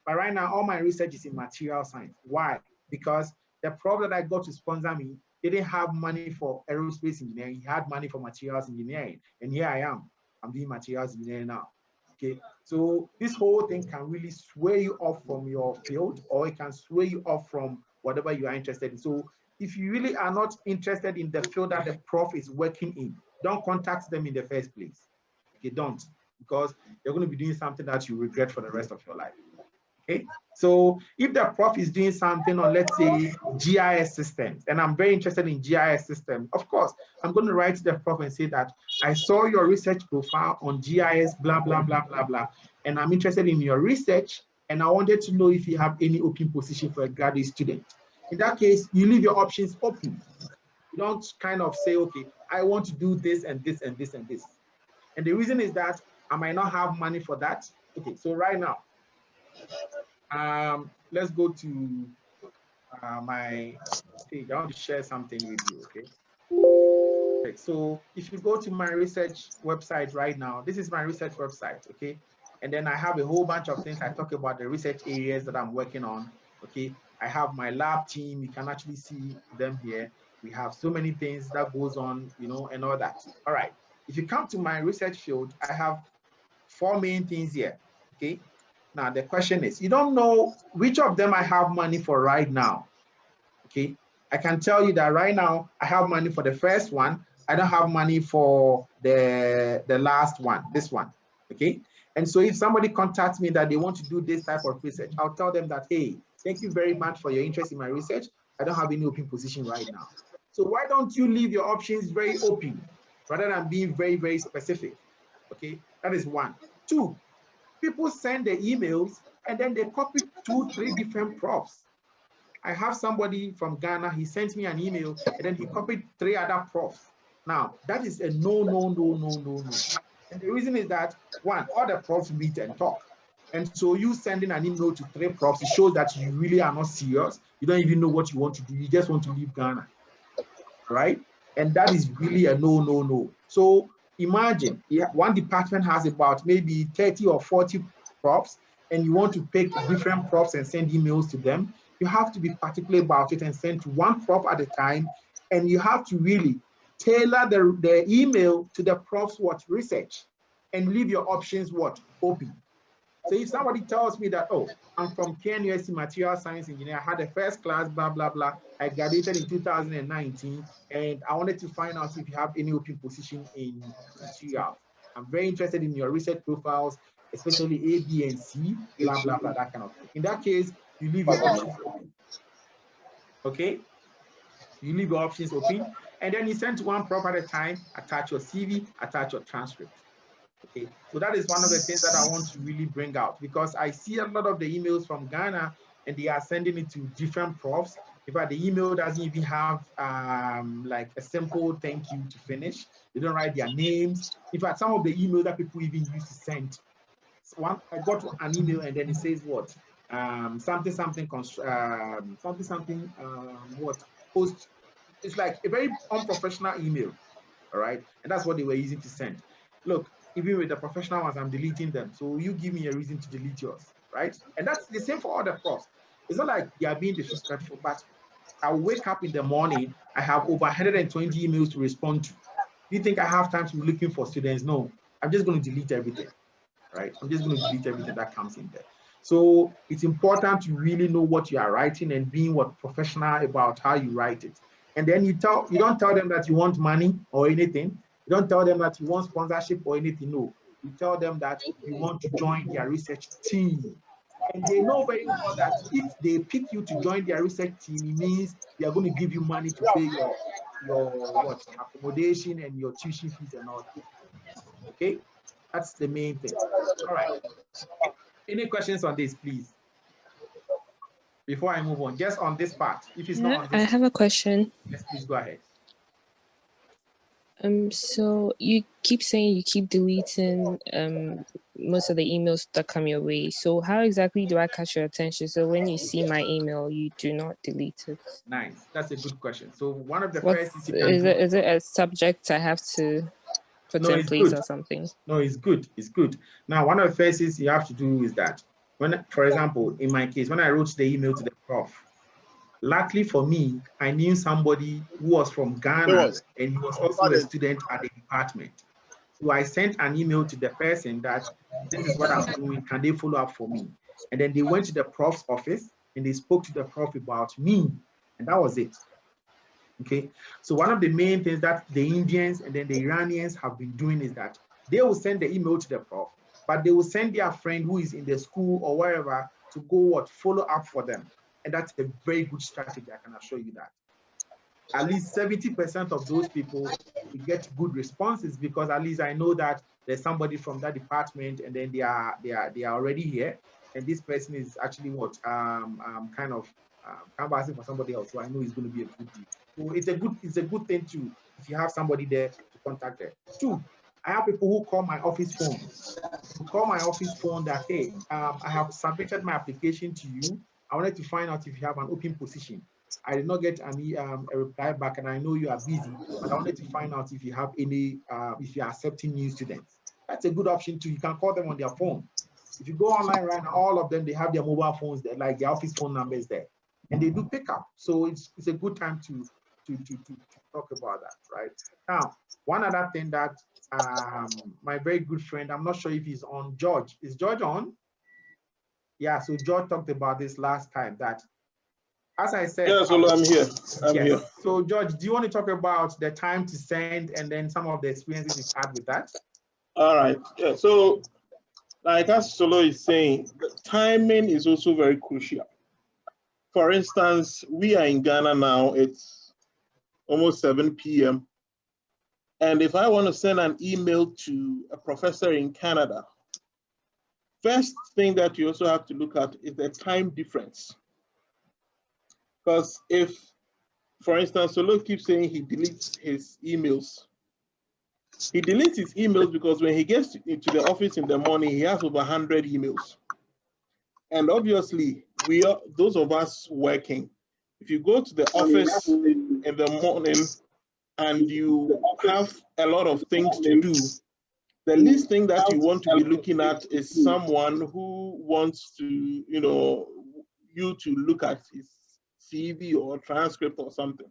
but right now all my research is in material science. Why? Because the prof that I got to sponsor me didn't have money for aerospace engineering. He had money for materials engineering, and here I am. I'm doing materials engineering now. Okay, so this whole thing can really sway you off from your field, or it can sway you off from whatever you are interested in. So if you really are not interested in the field that the prof is working in, don't contact them in the first place. Okay, don't, because you're going to be doing something that you regret for the rest of your life. Okay, so if the prof is doing something on, let's say, GIS systems, and I'm very interested in GIS systems, of course, I'm going to write to the prof and say that I saw your research profile on GIS, blah, blah, blah, blah, blah, and I'm interested in your research, and I wanted to know if you have any open position for a graduate student. In that case, you leave your options open. You don't kind of say, okay, I want to do this and this and this and this. And the reason is that I might not have money for that. Okay, so right now, let's go to my page. I want to share something with you, okay? Okay, so if you go to my research website right now, this is my research website, okay? And then I have a whole bunch of things. I talk about the research areas that I'm working on, okay? I have my lab team. You can actually see them here. We have so many things that goes on, you know, and all that. All right, if you come to my research field, I have 4 main things here, okay? Now, the question is, you don't know which of them I have money for right now, okay? I can tell you that right now, I have money for the first one. I don't have money for the last one, this one, okay? And so if somebody contacts me that they want to do this type of research, I'll tell them that, hey, thank you very much for your interest in my research. I don't have any open position right now. So why don't you leave your options very open rather than being very, very specific, okay? That is 1. 2, people send the emails and then they copy 2, 3 different profs. I have somebody from Ghana, he sent me an email and then he copied 3 other profs. Now, that is a no, no, no, no, no, no. And the reason is that, 1, all the profs meet and talk. And so you sending an email to 3 profs, it shows that you really are not serious. You don't even know what you want to do. You just want to leave Ghana, right? And that is really a no, no, no. So imagine one department has about maybe 30 or 40 profs, and you want to pick different profs and send emails to them. You have to be particular about it and send to 1 prof at a time. And you have to really tailor the email to the prof's research and leave your options open. So if somebody tells me that, oh, I'm from KNUST Material Science Engineer, I had a first class, blah, blah, blah. I graduated in 2019, and I wanted to find out if you have any open position in materials. I'm very interested in your research profiles, especially A, B, and C, blah, blah, blah, that kind of thing. In that case, you leave your options open, okay? You leave your options open, and then you send to 1 prof at a time, attach your CV, attach your transcript. Okay, so that is one of the things that I want to really bring out, because I see a lot of the emails from Ghana and they are sending it to different profs. In fact, the email doesn't even have like a simple thank you to finish. They don't write their names. In fact, some of the emails that people even used to send. So I got an email and then it says what? Post. It's like a very unprofessional email, all right? And that's what they were using to send. Look, even with the professional ones, I'm deleting them. So you give me a reason to delete yours, right? And that's the same for other profs. It's not like they are being disrespectful, but I wake up in the morning, I have over 120 emails to respond to. Do you think I have time to be looking for students? No, I'm just going to delete everything, right? I'm just going to delete everything that comes in there. So it's important to really know what you are writing and being professional about how you write it. And then you don't tell them that you want money or anything. You don't tell them that you want sponsorship or anything. No, you tell them that you want to join their research team. And they know very well that if they pick you to join their research team, it means they are going to give you money to pay your accommodation and your tuition fees and all that. Okay, that's the main thing. All right. Any questions on this, please? Before I move on, just on this part. If it's not on this, I have a question. yes, please go ahead. So you keep saying you keep deleting most of the emails that come your way. So how exactly do I catch your attention? So when you see my email, you do not delete it. Nice. That's a good question. So one of the What's, first things you can do. Is it a subject I have to put in place or something? No, it's good. It's good. Now, one of the first things you have to do is that when, for example, in my case, when I wrote the email to the prof, luckily for me, I knew somebody who was from Ghana and he was also a student at the department. So I sent an email to the person that this is what I'm doing. Can they follow up for me? And then they went to the prof's office and they spoke to the prof about me. And that was it. Okay. So one of the main things that the Indians and then the Iranians have been doing is that they will send the email to the prof, but they will send their friend who is in the school or wherever to go follow up for them. And that's a very good strategy, I can assure you that. At least 70% of those people will get good responses, because at least I know that there's somebody from that department, and then they are already here, and this person is actually kind of canvassing for somebody else. So I know it's going to be a good deal. So it's a good thing to, if you have somebody there, to contact them. 2, I have people who call my office phone. Who call my office phone that, hey, I have submitted my application to you. I wanted to find out if you have an open position. I did not get a reply back, and I know you are busy, but I wanted to find out if you have any, if you are accepting new students. That's a good option too. You can call them on their phone. If you go online right now, all of them, they have their mobile phones there, like their office phone numbers there, and they do pick up. So it's a good time to talk about that, right? Now, one other thing that my very good friend, I'm not sure if he's on, George. Is George on? Yeah, so George talked about this last time, that, as I said. Yes, well, I'm here. I'm here. So George, do you want to talk about the time to send and then some of the experiences you've had with that? All right. Yeah. So, like as Solo is saying, the timing is also very crucial. For instance, we are in Ghana now. It's almost 7 p.m. And if I want to send an email to a professor in Canada, first thing that you also have to look at is the time difference. Because if, for instance, Solo keeps saying he deletes his emails. He deletes his emails because when he gets into the office in the morning, he has over 100 emails. And obviously, those of us working, if you go to the office in the morning and you have a lot of things to do, the least thing that you want to be looking at is someone who wants to, you to look at his CV or transcript or something.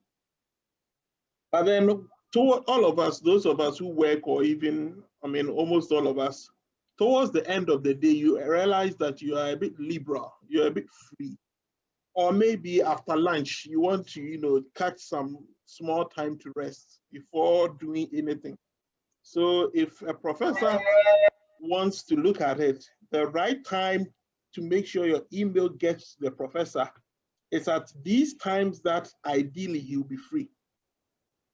But then toward all of us, those of us who work, or even, almost all of us, towards the end of the day, you realize that you are a bit liberal, you're a bit free. Or maybe after lunch, you want to, catch some small time to rest before doing anything. So if a professor wants to look at it, the right time to make sure your email gets to the professor is at these times that ideally he'll be free.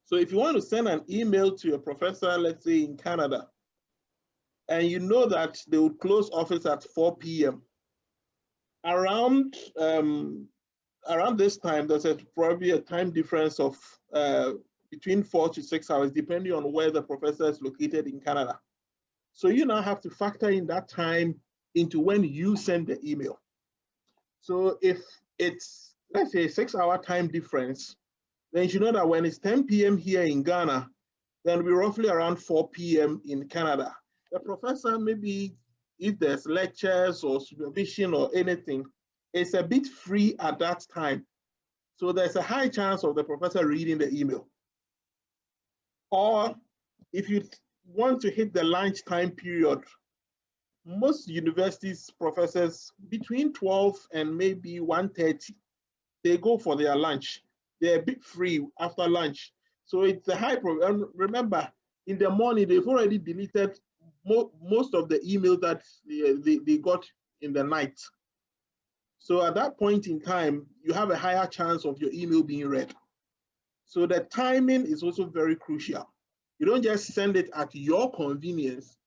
So if you want to send an email to a professor, let's say in Canada, and you know that they would close office at 4 p.m., around this time, there's probably a time difference of between 4 to 6 hours, depending on where the professor is located in Canada. So you now have to factor in that time into when you send the email. So if it's, let's say, a 6-hour time difference, then you know that when it's 10 p.m. here in Ghana, then we're roughly around 4 p.m. in Canada. The professor, maybe if there's lectures or supervision or anything, it's a bit free at that time. So there's a high chance of the professor reading the email. Or if you want to hit the lunchtime period, most universities professors between 12 and maybe 1:30, they go for their lunch. They're a bit free after lunch. So it's a high problem. Remember, in the morning, they've already deleted most of the emails that they got in the night. So at that point in time, you have a higher chance of your email being read. So the timing is also very crucial. You don't just send it at your convenience.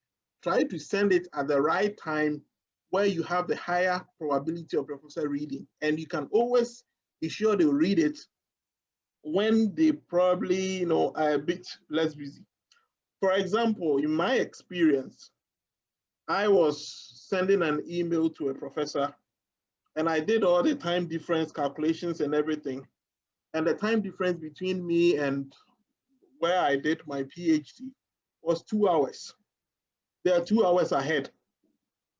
Try to send it at the right time where you have the higher probability of the professor reading. And you can always be sure they'll read it when they probably are a bit less busy. For example, in my experience, I was sending an email to a professor and I did all the time difference calculations and everything. And the time difference between me and where I did my PhD was 2 hours. They are 2 hours ahead.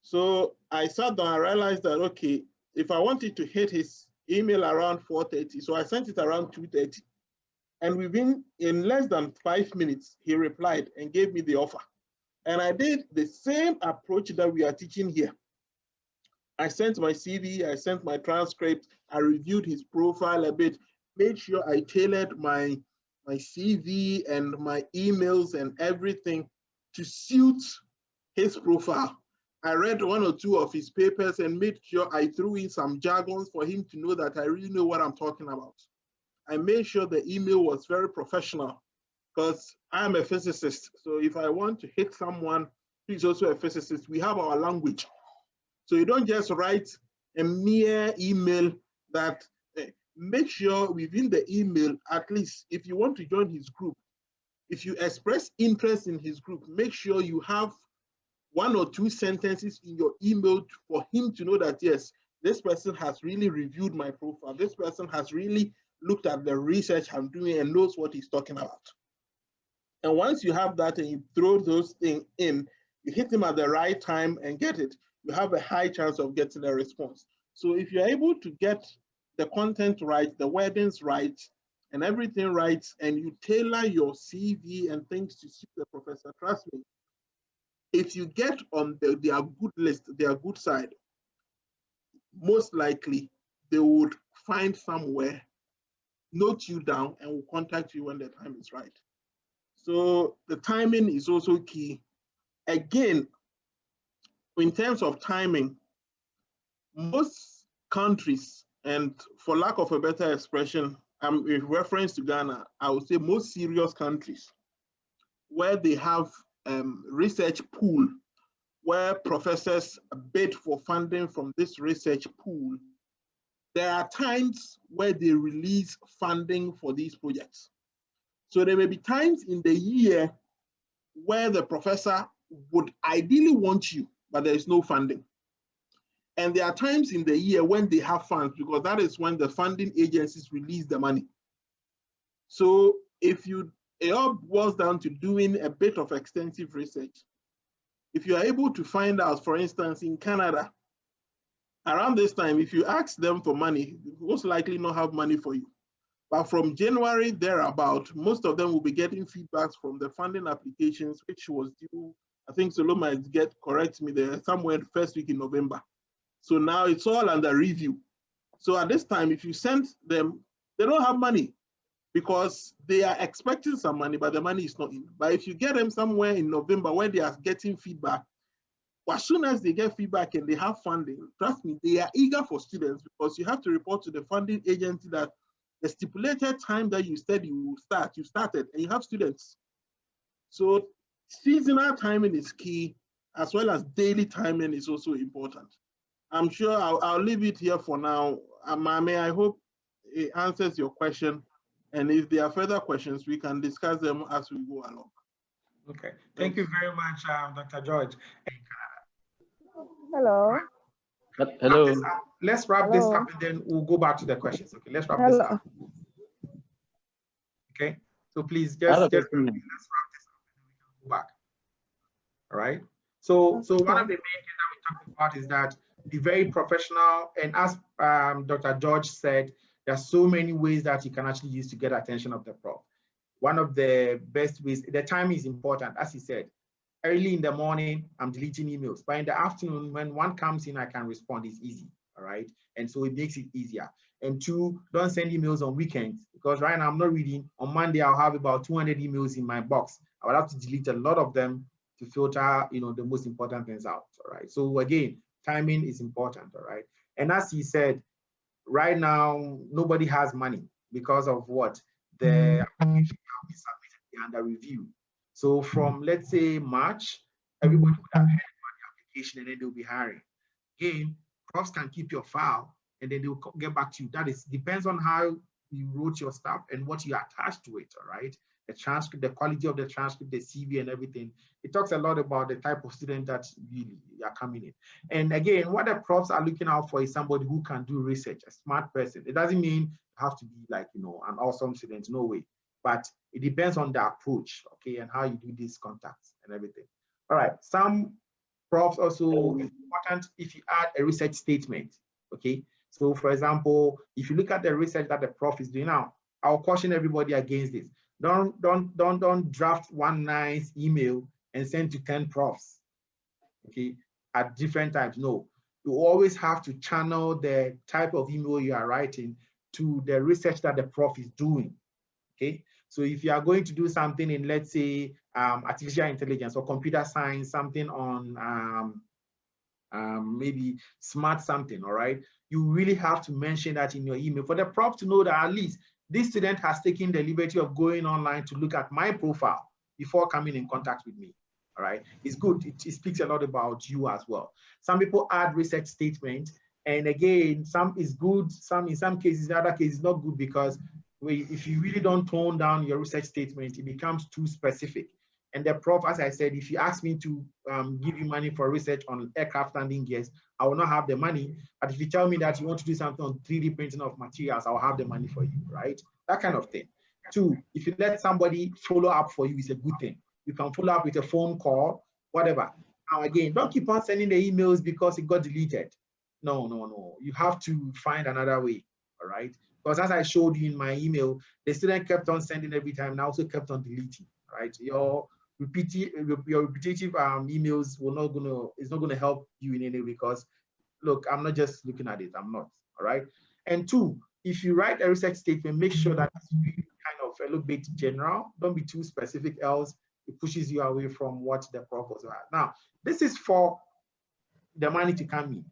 So I sat down, I realized that, okay, if I wanted to hit his email around 4:30, so I sent it around 2:30. And in less than 5 minutes, he replied and gave me the offer. And I did the same approach that we are teaching here. I sent my CV, I sent my transcript, I reviewed his profile a bit, made sure I tailored my CV and my emails and everything to suit his profile. I read one or two of his papers and made sure I threw in some jargons for him to know that I really know what I'm talking about. I made sure the email was very professional because I'm a physicist. So if I want to hit someone who's also a physicist, we have our language. So you don't just write a mere email that make sure within the email, at least if you want to join his group, if you express interest in his group, make sure you have 1 or 2 sentences in your email for him to know that, yes, this person has really reviewed my profile. This person has really looked at the research I'm doing and knows what he's talking about. And once you have that and you throw those things in, you hit him at the right time and get it, you have a high chance of getting a response. So if you're able to get the content right, the wordings right, and everything right, and you tailor your CV and things to suit the professor, trust me, if you get on their good list, their good side, most likely they would find somewhere, note you down, and will contact you when the time is right. So the timing is also key. Again, in terms of timing, most countries, and for lack of a better expression, in reference to Ghana, I would say most serious countries where they have research pool, where professors bid for funding from this research pool, there are times where they release funding for these projects. So there may be times in the year where the professor would ideally want you, but there is no funding. And there are times in the year when they have funds, because that is when the funding agencies release the money. So if it all boils down to doing a bit of extensive research. If you are able to find out, for instance, in Canada, around this time, if you ask them for money, they most likely not have money for you. But from January thereabout, most of them will be getting feedbacks from the funding applications, which was due, I think Solo might correct me there, somewhere the first week in November. So now it's all under review. So at this time, if you send them, they don't have money because they are expecting some money, but the money is not in. But if you get them somewhere in November where they are getting feedback, as soon as they get feedback and they have funding, trust me, they are eager for students because you have to report to the funding agency that the stipulated time that you said you will start, you started, and you have students. So seasonal timing is key, as well as daily timing is also important. I'm sure I'll leave it here for now. Mame, I hope it answers your question. And if there are further questions, we can discuss them as we go along. Okay, thank you very much, Dr. George. Hello. Hello. Let's wrap this up and then we'll go back to the questions. Okay, let's wrap this up. Okay, so please just let's wrap this up and then we can go back. All right. So one of the main things that we talked about is that be very professional, and as Dr. George said, there are so many ways that you can actually use to get attention of the prof. One of the best ways, the time is important, as he said. Early in the morning, I'm deleting emails. But in the afternoon, when one comes in, I can respond. It's easy, all right? And so it makes it easier. And 2, don't send emails on weekends, because right now I'm not reading. On Monday, I'll have about 200 emails in my box. I would have to delete a lot of them to filter, the most important things out, all right? So again, timing is important, all right? And as he said, right now, nobody has money because of what? The application have been submitted under review. So from, let's say, March, everybody would have heard about the application and then they'll be hiring. Again, profs can keep your file and then they'll get back to you. That is, depends on how you wrote your stuff and what you attached to it, all right? The transcript, the quality of the transcript, the CV and everything. It talks a lot about the type of student that really are coming in. And again, what the profs are looking out for is somebody who can do research, a smart person. It doesn't mean you have to be like, an awesome student, no way. But it depends on the approach, okay, and how you do these contacts and everything. All right, some profs also, it's important if you add a research statement, okay? So for example, if you look at the research that the prof is doing now, I'll caution everybody against this. Don't draft one nice email and send to 10 profs, okay, at different times. No, you always have to channel the type of email you are writing to the research that the prof is doing, okay? So if you are going to do something in, let's say, artificial intelligence or computer science, something on maybe smart something, all right? You really have to mention that in your email for the prof to know that at least this student has taken the liberty of going online to look at my profile before coming in contact with me, all right? It's good. It speaks a lot about you as well. Some people add research statement, and again, some is good, some in some cases, in other cases, not good, because if you really don't tone down your research statement, it becomes too specific. And the prof, as I said, if you ask me to give you money for research on aircraft landing gears, I will not have the money. But if you tell me that you want to do something on 3D printing of materials, I'll have the money for you, right? That kind of thing. Two, if you let somebody follow up for you, it's a good thing. You can follow up with a phone call, whatever. Now again, don't keep on sending the emails because it got deleted. No, no, no. You have to find another way, all right? Because as I showed you in my email, the student kept on sending every time and I also kept on deleting, right? Your repetitive emails is not gonna help you in any way, because look, I'm not just looking at it, I'm not, all right? And two, if you write a research statement, make sure that it's really kind of a little bit general. Don't be too specific, else it pushes you away from what the prof was at. Now, this is for the money to come in.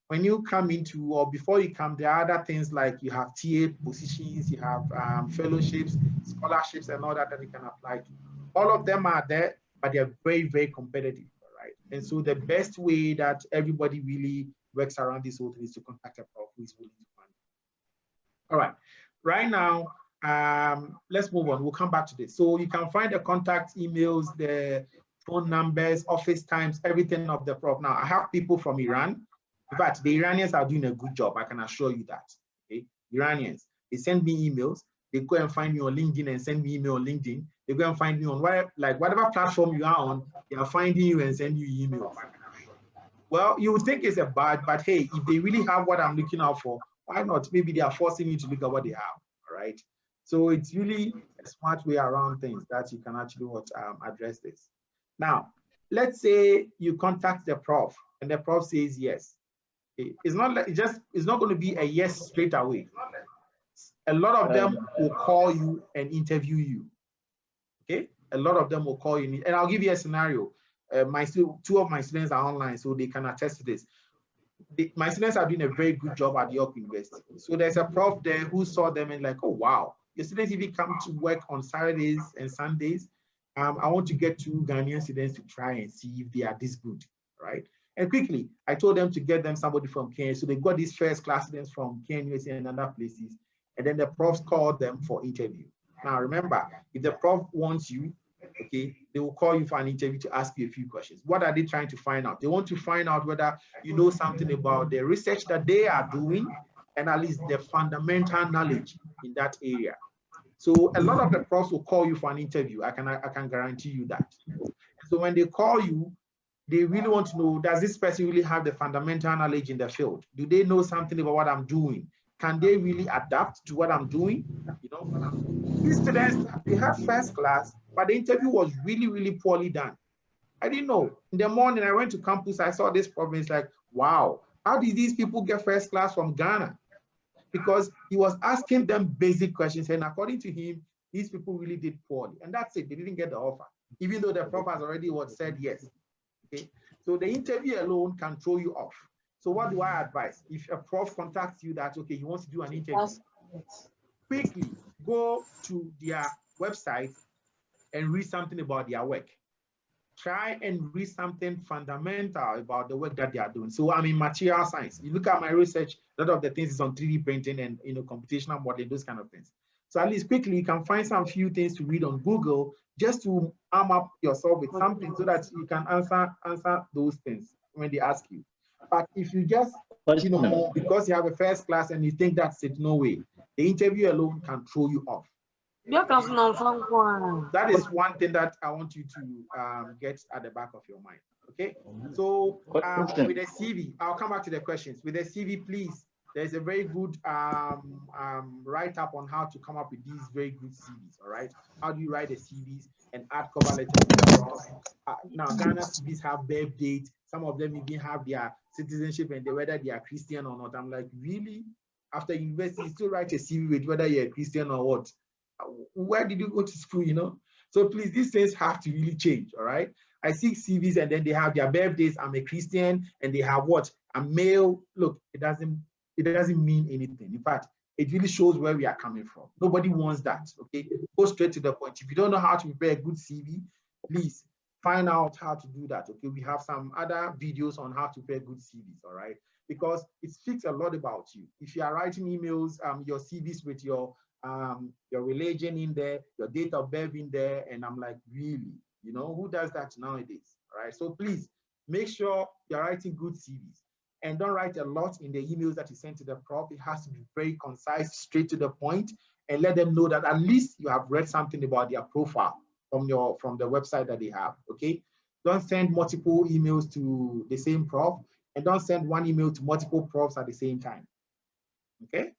When you come into, or before you come, there are other things like you have TA positions, you have fellowships, scholarships, and all that you can apply to. All of them are there, but they're very, very competitive, right? And so the best way that everybody really works around this whole thing is to contact a prof who is willing to fund. All right, right now, let's move on. We'll come back to this. So you can find the contact emails, the phone numbers, office times, everything of the prof. Now, I have people from Iran. In fact, the Iranians are doing a good job, I can assure you that. Okay? Iranians, they send me emails, they go and find me on LinkedIn and send me email on LinkedIn. They go and find me on whatever platform you are on, they are finding you and send you emails. Well, you would think it's a bad, but hey, if they really have what I'm looking out for, why not? Maybe they are forcing you to look at what they have, all right? So it's really a smart way around things that you can actually address this. Now, let's say you contact the prof and the prof says yes. It's not going to be a yes straight away. A lot of them will call you and interview you. Okay, a lot of them will call you, and I'll give you a scenario. Two of my students are online, so they can attest to this. My students are doing a very good job at York University. So there's a prof there who saw them and like, oh wow, your students even come to work on Saturdays and Sundays. I want to get 2 Ghanaian students to try and see if they are this good, right? And quickly, I told them to get them somebody from Kenya. So they got these first class students from Kenya and other places. And then the profs called them for interview. Now, remember, if the prof wants you, okay, they will call you for an interview to ask you a few questions. What are they trying to find out? They want to find out whether you know something about the research that they are doing, and at least the fundamental knowledge in that area. So a lot of the profs will call you for an interview. I can guarantee you that. So when they call you, they really want to know, does this person really have the fundamental knowledge in the field? Do they know something about what I'm doing? Can they really adapt to what I'm doing? You know, these students, they had first class, but the interview was really, really poorly done. I didn't know. In the morning, I went to campus, I saw this problem. It's like, wow, how did these people get first class from Ghana? Because he was asking them basic questions, and according to him, these people really did poorly. And that's it, they didn't get the offer, even though the prof has already said yes. Okay, so the interview alone can throw you off. So what do I advise? If a prof contacts you that, okay, he wants to do an interview, quickly go to their website and read something about their work. Try and read something fundamental about the work that they are doing. So I'm in material science. You look at my research, a lot of the things is on 3D printing and computational modeling, those kind of things. So at least quickly you can find some few things to read on Google just to arm up yourself with something so that you can answer those things when they ask you. But if you just, because you have a first class and you think that's it, no way. The interview alone can throw you off. That is one thing that I want you to get at the back of your mind. Okay. So with a CV, I'll come back to the questions. With a CV, please, there's a very good write-up on how to come up with these very good CVs. All right. How do you write the CVs and add cover letters? Now, Ghana CVs have birth dates. Some of them even have their citizenship and whether they are Christian or not. I'm like, really? After university, you still write a CV with whether you're a Christian or what? Where did you go to school, you know? So please, these things have to really change, all right? I see CVs and then they have their birthdays. I'm a Christian, and they have what? A male. Look, it doesn't mean anything. In fact, it really shows where we are coming from. Nobody wants that, okay? Go straight to the point. If you don't know how to prepare a good CV, please find out how to do that, okay? We have some other videos on how to prepare good CVs, all right? Because it speaks a lot about you. If you are writing emails, your CVs with your religion in there, your date of birth in there, and I'm like, really? You know, who does that nowadays? All right. So please make sure you're writing good CVs, and don't write a lot in the emails that you send to the prof. It has to be very concise, straight to the point, and let them know that at least you have read something about their profile from the website that they have. Okay. Don't send multiple emails to the same prof, and don't send one email to multiple profs at the same time. Okay.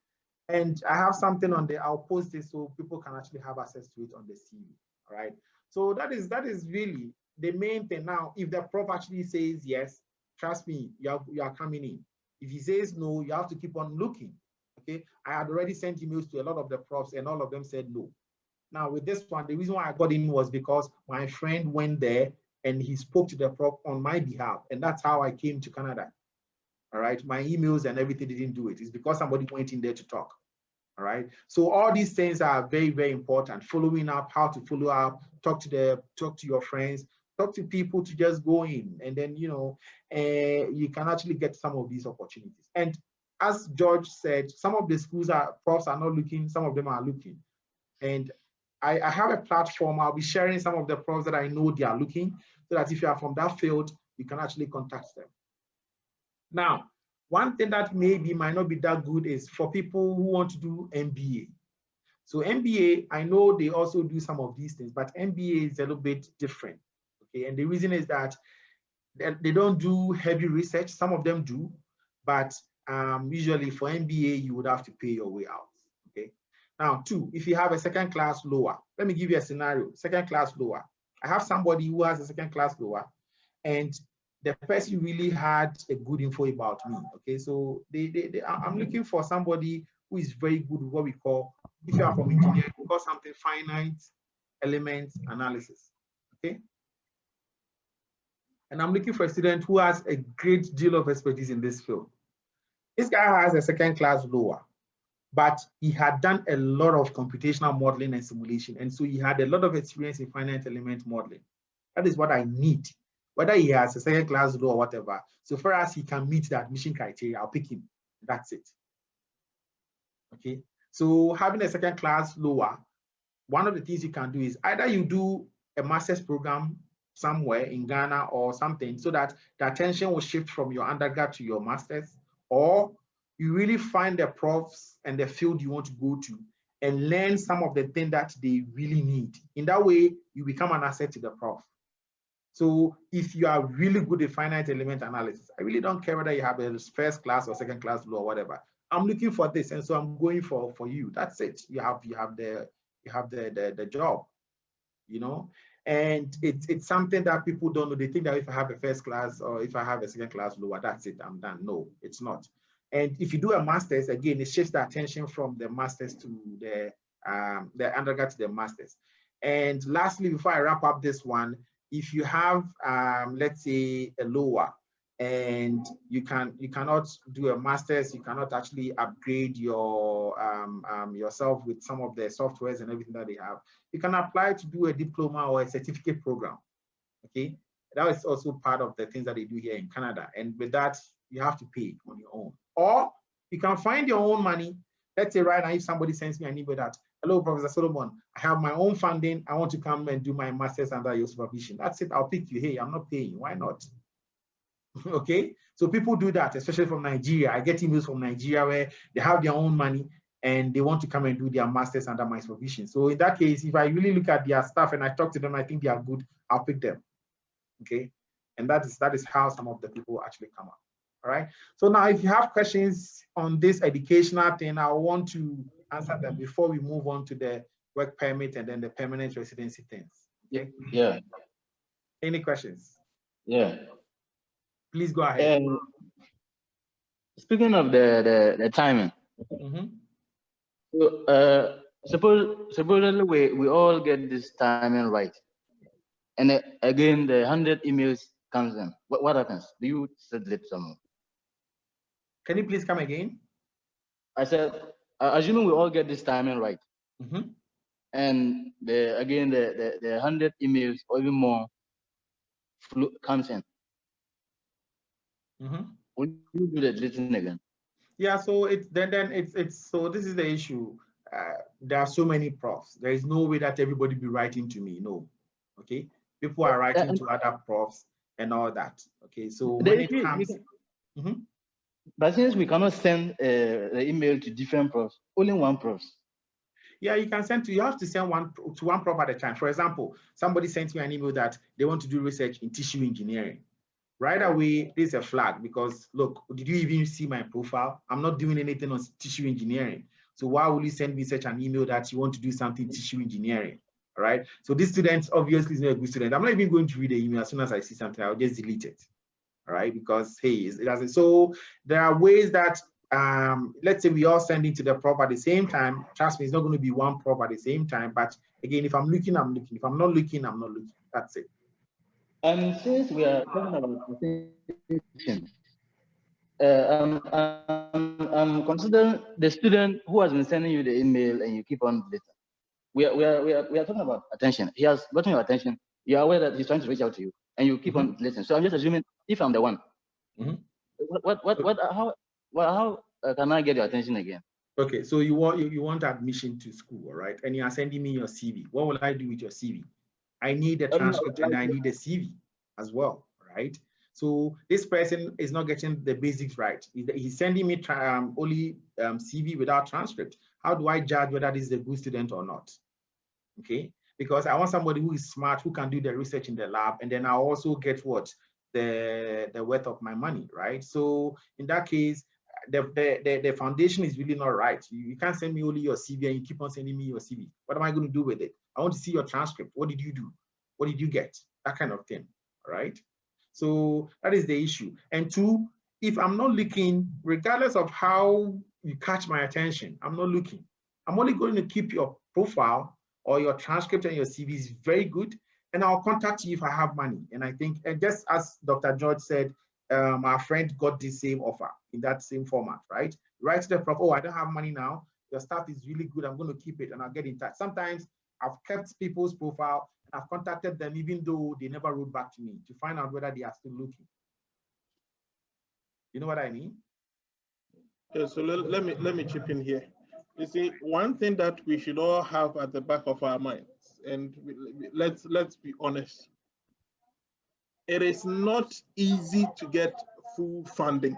And I have something on there. I'll post it so people can actually have access to it on the CV. All right. So that is really the main thing. Now, if the prof actually says yes, trust me, you are coming in. If he says no, you have to keep on looking. Okay. I had already sent emails to a lot of the profs, and all of them said no. Now, with this one, the reason why I got in was because my friend went there and he spoke to the prof on my behalf, and that's how I came to Canada. All right. My emails and everything didn't do it. It's because somebody went in there to talk. All right. So all these things are very, very important. Following up, how to follow up, talk to your friends, talk to people to just go in, and then you can actually get some of these opportunities. And as George said, some of the profs are not looking, some of them are looking. And I have a platform. I'll be sharing some of the profs that I know they are looking, so that if you are from that field, you can actually contact them. Now, one thing that might not be that good is for people who want to do MBA. So MBA, I know they also do some of these things, but MBA is a little bit different. Okay, and the reason is that they don't do heavy research. Some of them do, but usually for MBA, you would have to pay your way out. Okay. Now, two, if you have a second class lower, let me give you a scenario. Second class lower. I have somebody who has a second class lower, and the person really had a good info about me. Okay, so I'm looking for somebody who is very good with what we call, if you are from engineering, we call something finite element analysis. Okay, and I'm looking for a student who has a great deal of expertise in this field. This guy has a second class lower, but he had done a lot of computational modeling and simulation, and so he had a lot of experience in finite element modeling. That is what I need. Whether he has a second class lower or whatever, so far as he can meet the admission criteria, I'll pick him. That's it. Okay. So having a second class lower, one of the things you can do is either you do a master's program somewhere in Ghana or something, so that the attention will shift from your undergrad to your master's, or you really find the profs and the field you want to go to and learn some of the things that they really need. In that way, you become an asset to the prof. So if you are really good at finite element analysis, I really don't care whether you have a first class or second class law or whatever. I'm looking for this, and so I'm going for you. That's it. You have the job, you know. And it's something that people don't know. They think that if I have a first class or if I have a second class lower, that's it, I'm done. No, it's not. And if you do a master's, again, it shifts the attention from the master's to the undergrad to the master's. And lastly, before I wrap up this one, if you have, let's say, a lower, and you cannot do a master's, you cannot actually upgrade your yourself with some of the softwares and everything that they have, you can apply to do a diploma or a certificate program. Okay, that is also part of the things that they do here in Canada, and with that you have to pay on your own, or you can find your own money. Let's say right now, if somebody sends me an email that, hello, Professor Solomon, I have my own funding, I want to come and do my master's under your supervision. That's it, I'll pick you. Hey, I'm not paying, why not? Okay, so people do that, especially from Nigeria. I get emails from Nigeria where they have their own money and they want to come and do their master's under my supervision. So in that case, if I really look at their stuff and I talk to them, I think they are good, I'll pick them. Okay, and that is how some of the people actually come up. All right, so now if you have questions on this educational thing, I want to answer them before we move on to the work permit and then the permanent residency things. Okay? Yeah. Any questions? Yeah. Please go ahead. Speaking of the timing, Mm-hmm. so supposedly we all get this timing right, and again the 100 emails comes in. What happens? Do you still delete someone? Can you please come again? I said, assuming we all get this timing right, Mm-hmm. and the 100 emails or even more comes in. Mm-hmm. Will you do the deleting again? Yeah, so it's so this is the issue. There are so many profs. There is no way that everybody be writing to me. No. Okay. People are writing to other profs and all that. Okay. So when it comes. Mm-hmm. But since we cannot send the email to different profs, only one profs. Yeah, you can send to, you have to send one to one prof at a time. For example, somebody sent me an email that they want to do research in tissue engineering. Right away, there's a flag because look, did you even see my profile? I'm not doing anything on tissue engineering. So why will you send me such an email that you want to do something tissue engineering? All right. So this student obviously is not a good student. I'm not even going to read the email. As soon as I see something, I'll just delete it. All right. Because hey, it doesn't. So there are ways that let's say we all send it to the prof at the same time. Trust me, it's not going to be one prof at the same time. But again, if I'm looking, I'm looking. If I'm not looking, I'm not looking. That's it. And since we are talking about attention, I'm considering the student who has been sending you the email and you keep on deleting. We are talking about attention. He has gotten your attention. You are aware that he's trying to reach out to you, and you keep on deleting. So I'm just assuming if I'm the one, how can I get your attention again? Okay, so you want admission to school, all right? And you are sending me your CV. What will I do with your CV? I need a transcript and I need a CV as well, right? So this person is not getting the basics right. He's sending me only CV without transcript. How do I judge whether this is a good student or not? Okay, because I want somebody who is smart, who can do the research in the lab, and then I'll also get what? The worth of my money, right? So in that case, the foundation is really not right. You can't send me only your CV and you keep on sending me your CV. What am I going to do with it? I want to see your transcript. What did you do? What did you get? That kind of thing, right? So that is the issue. And two, if I'm not looking, regardless of how you catch my attention, I'm not looking. I'm only going to keep your profile or your transcript and your CV is very good, and I'll contact you if I have money. And I think, and just as Dr. George said, our friend got the same offer in that same format, right? Write to the prof, oh, I don't have money now. Your stuff is really good. I'm going to keep it and I'll get in touch. Sometimes I've kept people's profile and I've contacted them even though they never wrote back to me to find out whether they are still looking. You know what I mean? Okay, so let me chip in here. You see, one thing that we should all have at the back of our minds, and let's be honest, it is not easy to get full funding.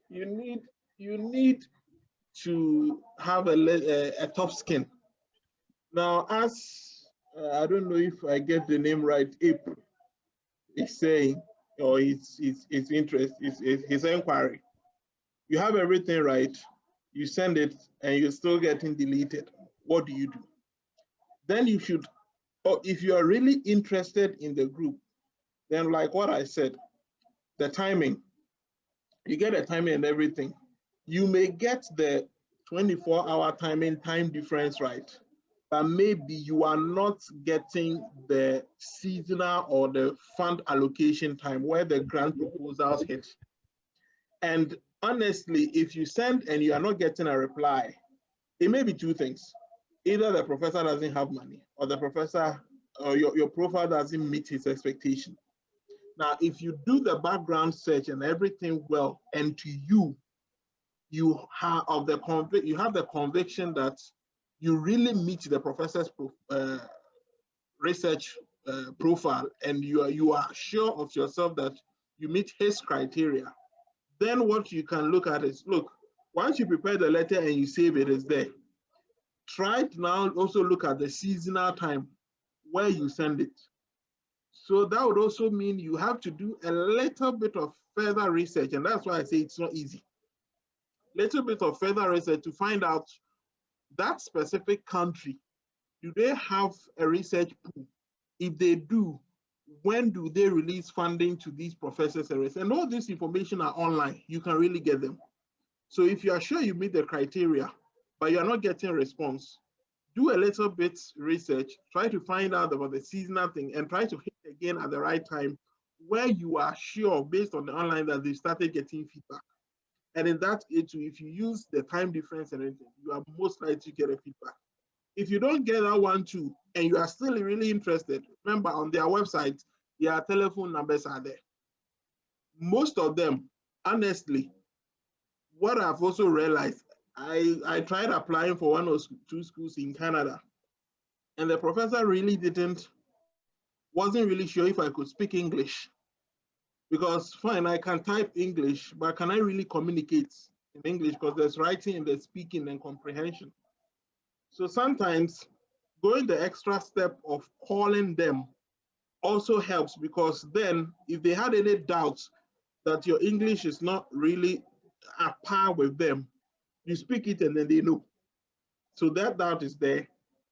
You need to have a tough skin. Now, as I don't know if I get the name right, April is saying, or his interest, his inquiry. You have everything right, you send it, and you're still getting deleted. What do? Then you should, or if you are really interested in the group, then like what I said, the timing, you get a timing and everything. You may get the 24-hour time difference right, but maybe you are not getting the seasonal or the fund allocation time where the grant proposals hit. And honestly, if you send and you are not getting a reply, it may be two things. Either the professor doesn't have money or the professor or your profile doesn't meet his expectation. Now, if you do the background search and everything well, and to you have the conviction that you really meet the professor's research profile, and you are sure of yourself that you meet his criteria, then what you can look at is, look, once you prepare the letter and you save it, it's there. Try to now also look at the seasonal time where you send it. So that would also mean you have to do a little bit of further research, and that's why I say it's not easy. Little bit of further research to find out that specific country, do they have a research pool? If they do, when do they release funding to these professors? And all this information are online. You can really get them. So if you are sure you meet the criteria, but you're not getting a response, do a little bit research, try to find out about the seasonal thing, and try to hit again at the right time where you are sure, based on the online, that they started getting feedback. And in that case, if you use the time difference and everything, you are most likely to get a feedback. If you don't get that one too, and you are still really interested, remember on their website, their telephone numbers are there. Most of them, honestly, what I've also realized, I tried applying for one or two schools in Canada, and the professor really wasn't really sure if I could speak English. Because fine, I can type English, but can I really communicate in English? Because there's writing and there's speaking and comprehension. So sometimes going the extra step of calling them also helps, because then if they had any doubts that your English is not really at par with them, you speak it and then they know. So that doubt is there,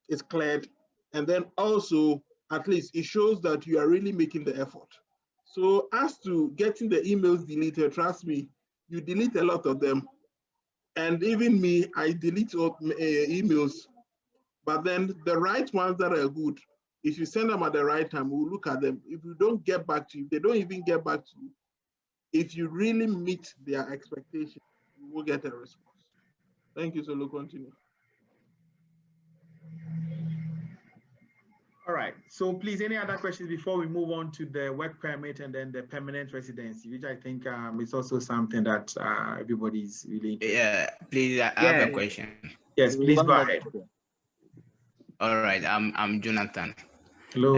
it's cleared. And then also, at least it shows that you are really making the effort. So as to getting the emails deleted, trust me, you delete a lot of them. And even me, I delete emails. But then the right ones that are good, if you send them at the right time, we'll look at them. If you don't get back to you, they don't even get back to you. If you really meet their expectations, you will get a response. Thank you, Solo. Continue. All right. So please, any other questions before we move on to the work permit and then the permanent residency, which I think is also something that everybody's really interested in. Yeah, please, I have a question. Yes, please go ahead. All right, I'm Jonathan. Hello.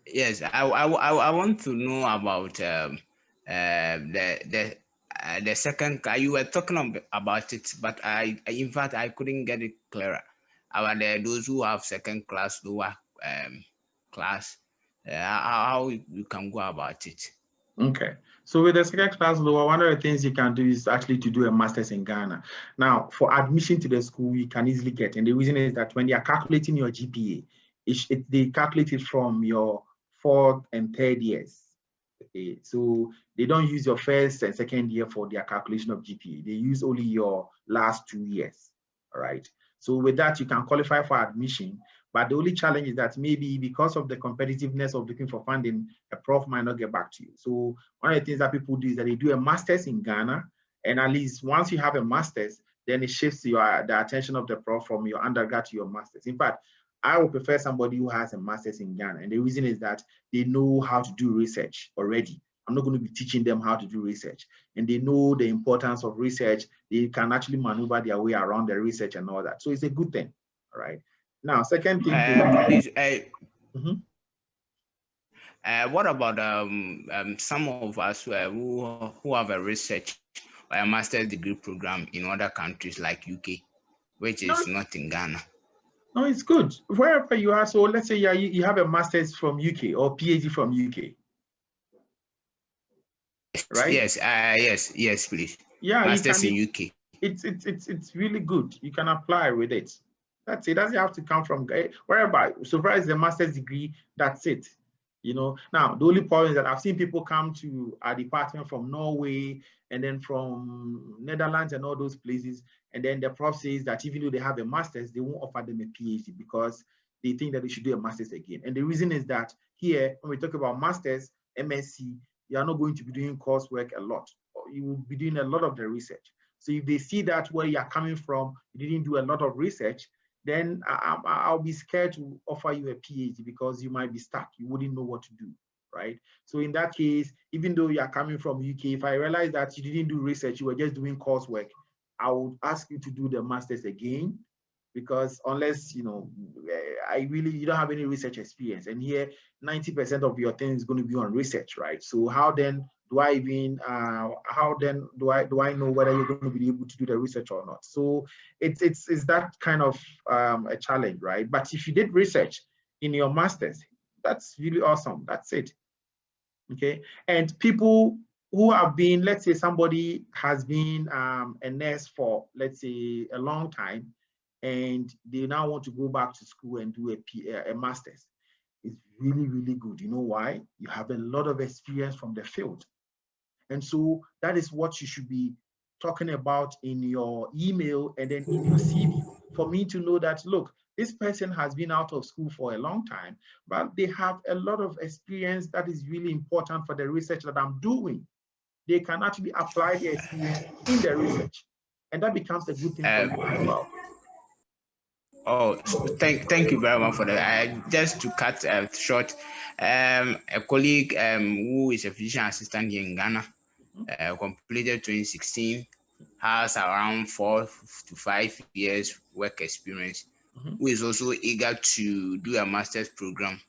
Yes, I want to know about the second. You were talking about it, but in fact I couldn't get it clearer about those who have second class, lower class. How you can go about it. Okay, so with the second class lower, one of the things you can do is actually to do a master's in Ghana. Now, for admission to the school, you can easily get, and the reason is that when they are calculating your GPA, they calculate it from your 4th and 3rd years. Okay, so they don't use your 1st and 2nd year for their calculation of GPA. They use only your last 2 years. All right. So with that, you can qualify for admission. But the only challenge is that maybe because of the competitiveness of looking for funding, a prof might not get back to you. So one of the things that people do is that they do a master's in Ghana, and at least once you have a master's, then it shifts the attention of the prof from your undergrad to your master's. In fact, I would prefer somebody who has a master's in Ghana, and the reason is that they know how to do research already. I'm not going to be teaching them how to do research, and they know the importance of research. They can actually maneuver their way around the research and all that. So it's a good thing, all right? Now, second thing. What about some of us who have a research or a master's degree program in other countries like UK, which is not in Ghana? No, it's good. Wherever you are, so let's say you have a master's from UK or PhD from UK. Right? Yes, yes, please. Yeah, master's in UK. It's really good. You can apply with it. That's it. It doesn't have to come from wherever. So far as the master's degree, that's it. You know. Now the only problem is that I've seen people come to our department from Norway and then from Netherlands and all those places, and then the prof says that even though they have a master's, they won't offer them a PhD because they think that they should do a master's again. And the reason is that here, when we talk about masters, MSc, you are not going to be doing coursework a lot. You will be doing a lot of the research. So if they see that where you are coming from, you didn't do a lot of research, then I'll be scared to offer you a PhD because you might be stuck. You wouldn't know what to do, right? So in that case, even though you are coming from UK, if I realize that you didn't do research, you were just doing coursework, I would ask you to do the master's again, because unless, you know, you don't have any research experience. And here, 90% of your thing is going to be on research, right? So how then do I even, do I know whether you're going to be able to do the research or not? So it's that kind of a challenge, right? But if you did research in your master's, that's really awesome. That's it, okay? And people who have been, let's say somebody has been a nurse for, let's say, a long time, and they now want to go back to school and do a master's. It's really, really good. You know why? You have a lot of experience from the field. And so that is what you should be talking about in your email and then in your CV for me to know that, look, this person has been out of school for a long time, but they have a lot of experience that is really important for the research that I'm doing. They can actually apply their experience in the research, and that becomes a good thing for you as well. Oh, thank you very much for that. Just to cut short, a colleague who is a physician assistant here in Ghana, completed 2016, has around 4 to 5 years work experience, who is also eager to do a master's program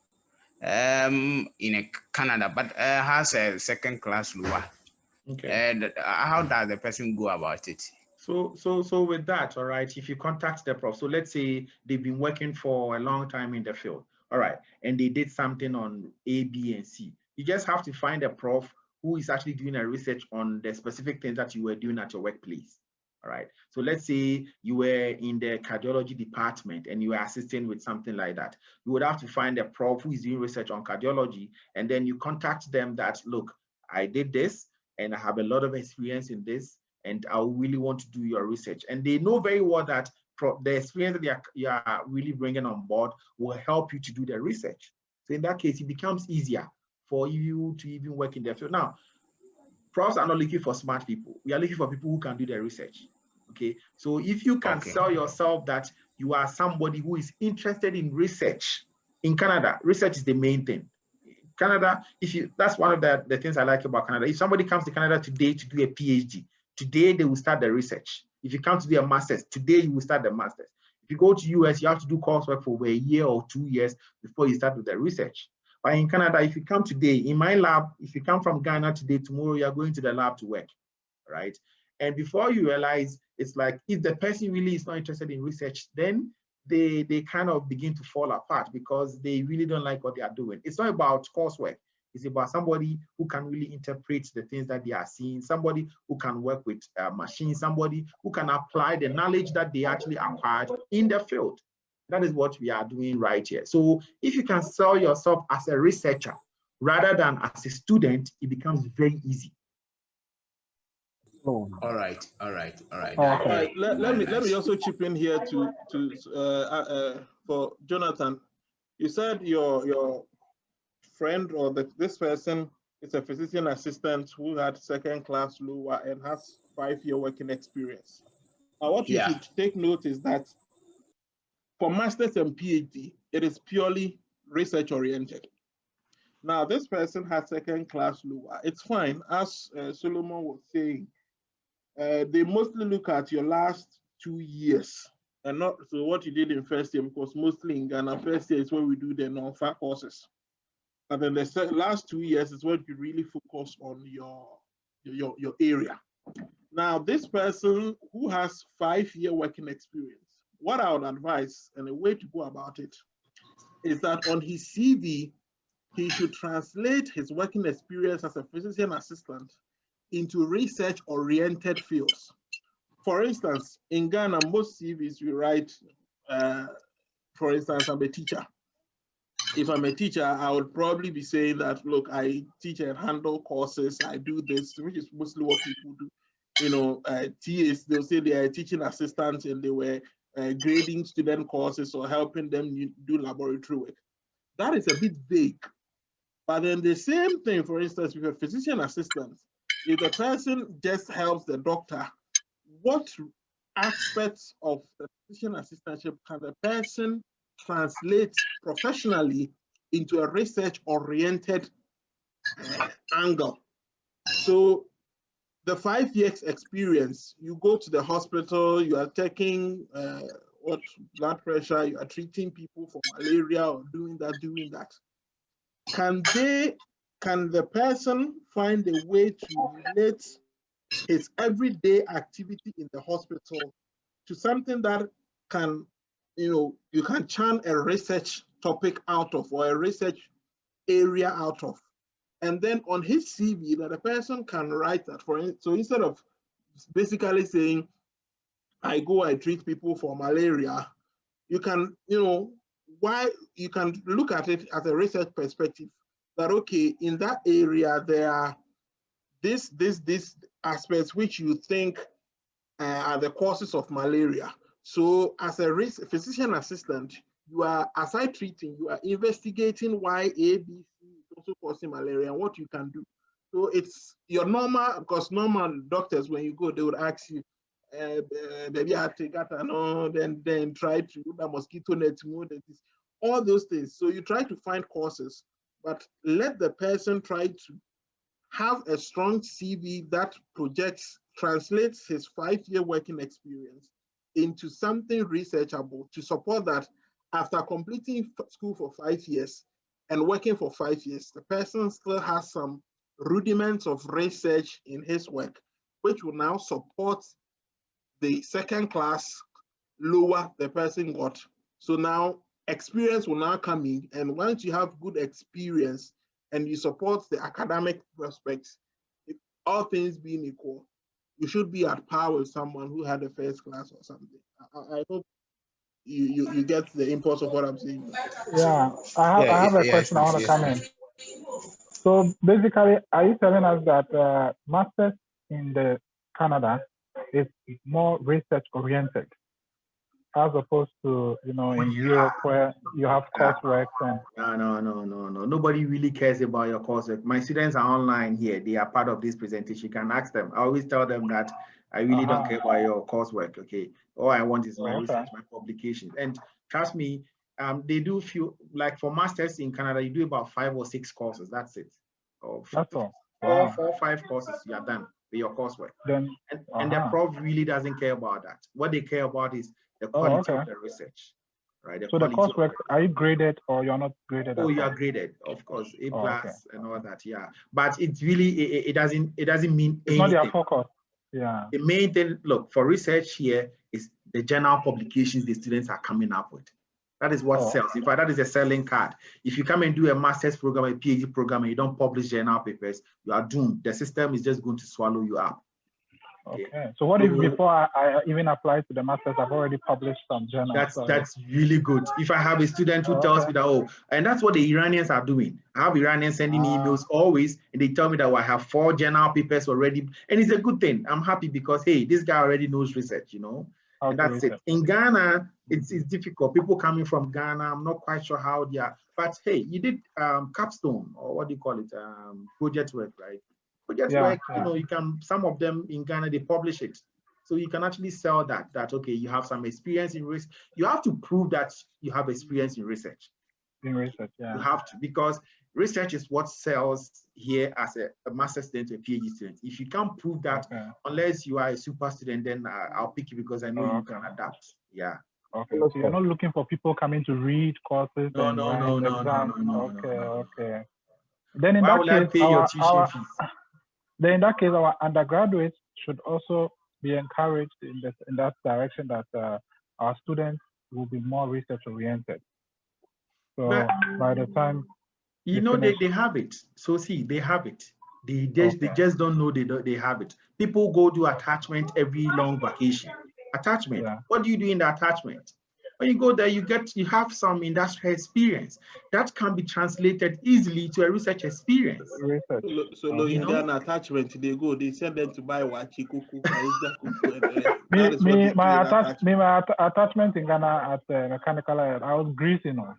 in Canada, but has a second class lower. Okay. And how does the person go about it? So with that, all right, if you contact the prof, so let's say they've been working for a long time in the field, all right, and they did something on A, B, and C. You just have to find a prof who is actually doing a research on the specific things that you were doing at your workplace. All right. So let's say you were in the cardiology department and you were assisting with something like that. You would have to find a prof who is doing research on cardiology, and then you contact them that, look, I did this and I have a lot of experience in this, and I really want to do your research. And they know very well that the experience that you are really bringing on board will help you to do the research. So in that case, it becomes easier for you to even work in the field. Now, profs are not looking for smart people. We are looking for people who can do the research. Okay, so if you can sell yourself that you are somebody who is interested in research in Canada, research is the main thing. Canada, that's one of the things I like about Canada. If somebody comes to Canada today to do a PhD, today they will start the research. If you come to do a master's, today you will start the master's. If you go to US, you have to do coursework for a year or 2 years before you start with the research. But in Canada, if you come today, in my lab, if you come from Ghana today, tomorrow you're going to the lab to work, right? And before you realize, it's like, if the person really is not interested in research, then they kind of begin to fall apart because they really don't like what they are doing. It's not about coursework. It's about somebody who can really interpret the things that they are seeing, somebody who can work with machines, somebody who can apply the knowledge that they actually acquired in the field. That is what we are doing right here. So if you can sell yourself as a researcher rather than as a student, it becomes very easy. All right. Okay. Let me also chip in here for Jonathan. You said your friend or this person is a physician assistant who had second class lower and has 5-year working experience. Now, what you should take note is that for masters and PhD, it is purely research oriented. Now, this person has second class lower. It's fine, as Solomon was saying. They mostly look at your last 2 years and not so what you did in first year, because mostly in Ghana, first year is where we do the non-fac courses. And then the last 2 years is what you really focus on your area. Now, this person who has 5-year working experience, what I would advise and a way to go about it is that on his CV, he should translate his working experience as a physician assistant into research-oriented fields. For instance, in Ghana, most CVs you write, for instance, I'm a teacher. If I'm a teacher, I would probably be saying that, look, I teach and handle courses, I do this, which is mostly what people do. You know, TAs, they'll say they are teaching assistants and they were grading student courses or helping them do laboratory work. That is a bit vague. But then the same thing, for instance, with a physician assistant, if the person just helps the doctor, what aspects of the physician assistantship can the person translate professionally into a research-oriented angle? So the 5 years experience, you go to the hospital, you are taking what blood pressure, you are treating people for malaria or doing that. Can the person find a way to relate his everyday activity in the hospital to something that can, you can churn a research topic out of or a research area out of? And then on his CV, that the person can write that for him. So instead of basically saying, I treat people for malaria, you can, you can look at it as a research perspective that, okay, in that area, there are this aspects which you think are the causes of malaria. So as a physician assistant, you are, as I treating, you are investigating why A, B, C is also causing malaria and what you can do. So it's your normal, because normal doctors, when you go, they would ask you, maybe I take that and then try to do the mosquito net, all those things. So you try to find causes, but let the person try to have a strong CV that projects, translates his 5-year working experience into something researchable to support that after completing school for 5 years and working for 5 years, the person still has some rudiments of research in his work, which will now support the second class lower the person got. So now experience will now come in, and once you have good experience and you support the academic prospects, all things being equal, you should be at par with someone who had a first class or something. I hope you get the impulse of what I'm saying. Yeah, I have a question I want to come in. So basically, are you telling us that masters in the Canada is more research oriented, as opposed to in Europe where you have coursework and no. Nobody really cares about your coursework. My students are online here. They are part of this presentation. You can ask them. I always tell them that I really don't care about your coursework. Okay, all I want is my research, my publications. And trust me, they do few, like for masters in Canada, you do about 5 or 6 courses. That's it. That's all. 4 or 5 courses. You are done with your coursework. Then, and the prof really doesn't care about that. What they care about is the quality of the research, right? So the coursework, are you graded or you're not graded? Oh, you are graded, of course, A+ and all that, yeah. But it's really it doesn't mean it's anything. not their focus. Yeah. The main thing, look, for research here is the journal publications the students are coming up with. That is what sells. In fact, that is a selling card. If you come and do a master's program, a PhD program, and you don't publish journal papers, you are doomed. The system is just going to swallow you up. Okay. So what if before I even apply to the master's, I've already published some journals? That's really good. If I have a student who tells me that, and that's what the Iranians are doing. I have Iranians sending emails always, and they tell me that I have 4 journal papers already, and it's a good thing. I'm happy because hey, this guy already knows research, and that's it. In Ghana, it's difficult. People coming from Ghana, I'm not quite sure how they are, but hey, you did capstone, or what do you call it, project work, right? Project work, you can, some of them in Ghana, they publish it. So you can actually sell that okay, you have some experience in research. You have to prove that you have experience in research. In research, yeah. You have to, because research is what sells here as a master's student or a PhD student. If you can't prove that, unless you are a super student, then I'll pick you because I know you can adapt. Yeah. Okay. So you're not looking for people coming to read courses. No. Okay. Then in Why that will case, I pay your tuition fees? Then in that case, our undergraduates should also be encouraged in that direction, that our students will be more research oriented. So by the time they have it. So see, they have it. They just don't know they have it. People go do attachment every long vacation. Attachment. Yeah. What do you do in the attachment? When you go there, you have some industrial experience that can be translated easily to a research experience. So in Ghana, attachment, they send them to buy wachi kuku. My attachment in Ghana at mechanical, I was greasing on.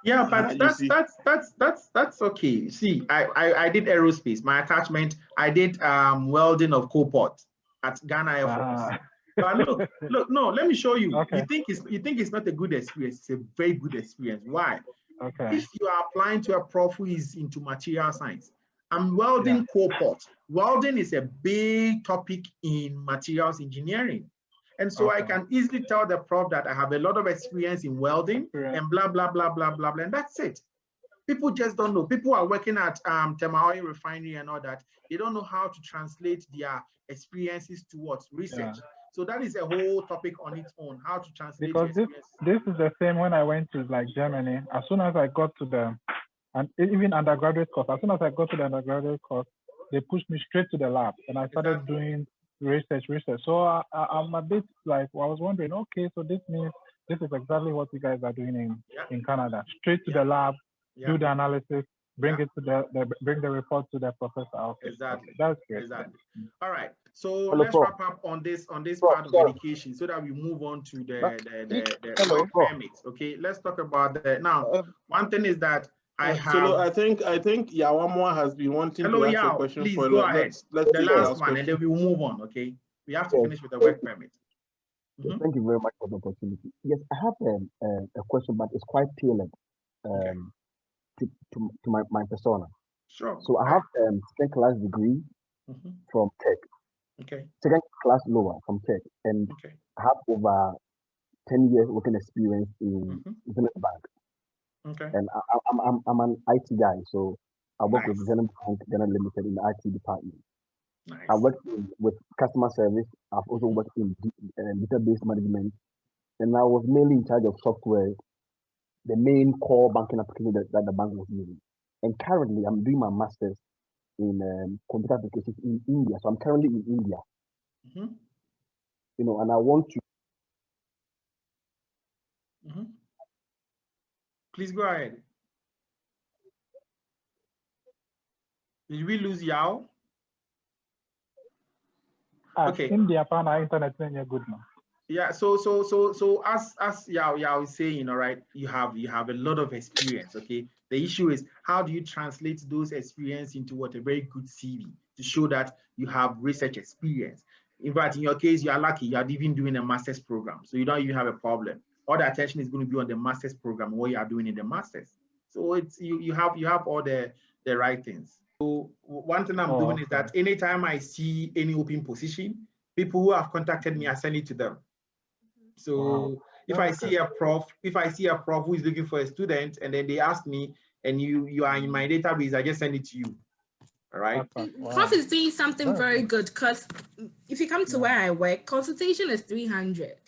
Yeah, but that's okay. See, I did aerospace. My attachment, I did welding of coal-pot at Ghana Air Force. But look, no, let me show you. Okay. You think it's not a good experience? It's a very good experience. Why? Okay. If you are applying to a prof who is into material science, I'm welding coal-pot. Welding is a big topic in materials engineering. And so I can easily tell the prof that I have a lot of experience in welding and blah, blah, blah, blah, blah, blah, and that's it. People just don't know. People are working at Temaoi refinery and all that. They don't know how to translate their experiences towards research. Yeah. So that is a whole topic on its own, how to translate. Because this is the same when I went to like Germany. As soon as I got to and even undergraduate course, as soon as I got to the undergraduate course, they pushed me straight to the lab and I started doing research. So I'm a bit like, I was wondering, okay, so this means this is exactly what you guys are doing in Canada. Straight to the lab, do the analysis, bring it to bring the report to the professor. Okay. Exactly. That's great. Exactly. All right. So Hello, let's Prof. wrap up on this Prof, part of sorry. education so that we move on to the Hello, work Prof. permits. Okay, let's talk about that now. One thing is that I have. Solo, I think Yawamwa has been wanting Hello, to ask a Yao. question Please for go ahead. Let's The take last Yao's one, and question. then we will move on. Okay, we have to Yes. finish with the work permit. Yes, thank you very much for the opportunity. Yes, I have a question, but it's quite tailored Okay. to my persona. Sure. So I have second class degree from Tech, Okay. second class lower from Tech, and Okay. I have over 10 years working experience in Zenith Bank. Okay. And I'm an IT guy, so I work with Nice. Zenith Bank, Ghana Limited in the IT department. Nice. I worked with customer service. I've also worked in database management, and I was mainly in charge of software, the main core banking application that the bank was using. And currently, I'm doing my master's in computer applications in India. So I'm currently in India, you know, and I want to. Please go ahead. Did we lose Yao? Okay. India, internet good now. Yeah, so as Yao is saying, all right, you have a lot of experience. Okay, the issue is how do you translate those experience into what a very good CV to show that you have research experience. In fact, in your case, you are lucky, you are even doing a master's program, so you don't even have a problem. All the attention is going to be on the master's program, what you are doing in the master's. So it's you have all the right things. So one thing I'm doing is that anytime I see any open position, people who have contacted me, I send it to them. So if I see a prof who is looking for a student and then they ask me and you are in my database, I just send it to you. All right. Prof is doing something very good because if you come to where I work, consultation is 300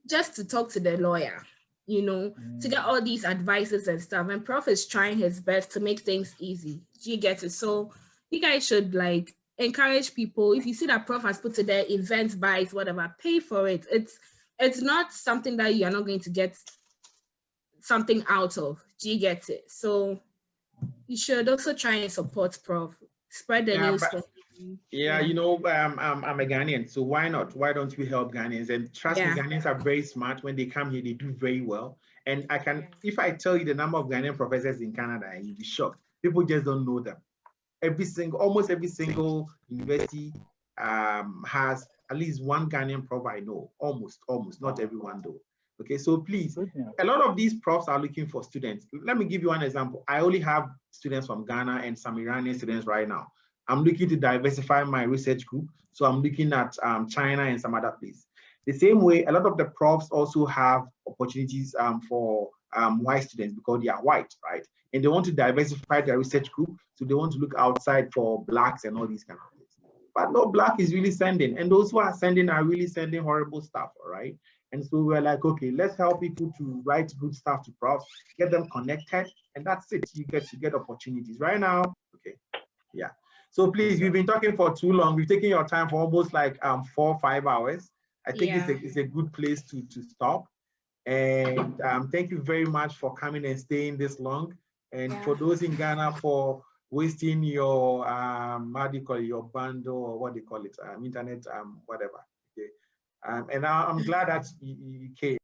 just to talk to the lawyer, you know, to get all these advices and stuff. And Prof is trying his best to make things easy. Do you get it? So you guys should like encourage people. If you see that Prof has put to their events, buys, whatever, pay for it. It's not something that you are not going to get something out of. Do you get it? So you should also try and support Prof. Spread the news. Yeah, you know, I'm a Ghanaian, so why not? Why don't we help Ghanaians? And trust me, Ghanaians are very smart. When they come here, they do very well. And I can, if I tell you the number of Ghanaian professors in Canada, you'll be shocked. People just don't know them. Almost every single university has at least one Ghanaian prof I know. Almost, not everyone though. Okay, so please, a lot of these profs are looking for students. Let me give you one example. I only have students from Ghana and some Iranian students right now. I'm looking to diversify my research group. So I'm looking at China and some other place. The same way, a lot of the profs also have opportunities for white students because they are white, right? And they want to diversify their research group. So they want to look outside for blacks and all these kind of things. But no black is really sending. And those who are sending are really sending horrible stuff, all right? And so we're like, okay, let's help people to write good stuff to profs, get them connected, and that's it. You get opportunities. Right now, okay, yeah. So please, we've been talking for too long. We've taken your time for almost like 4 or 5 hours. I think it's a good place to stop. And thank you very much for coming and staying this long. And for those in Ghana for wasting your how do you call it, your bundle or what do you call it, internet, whatever. Okay. And I'm glad that you came.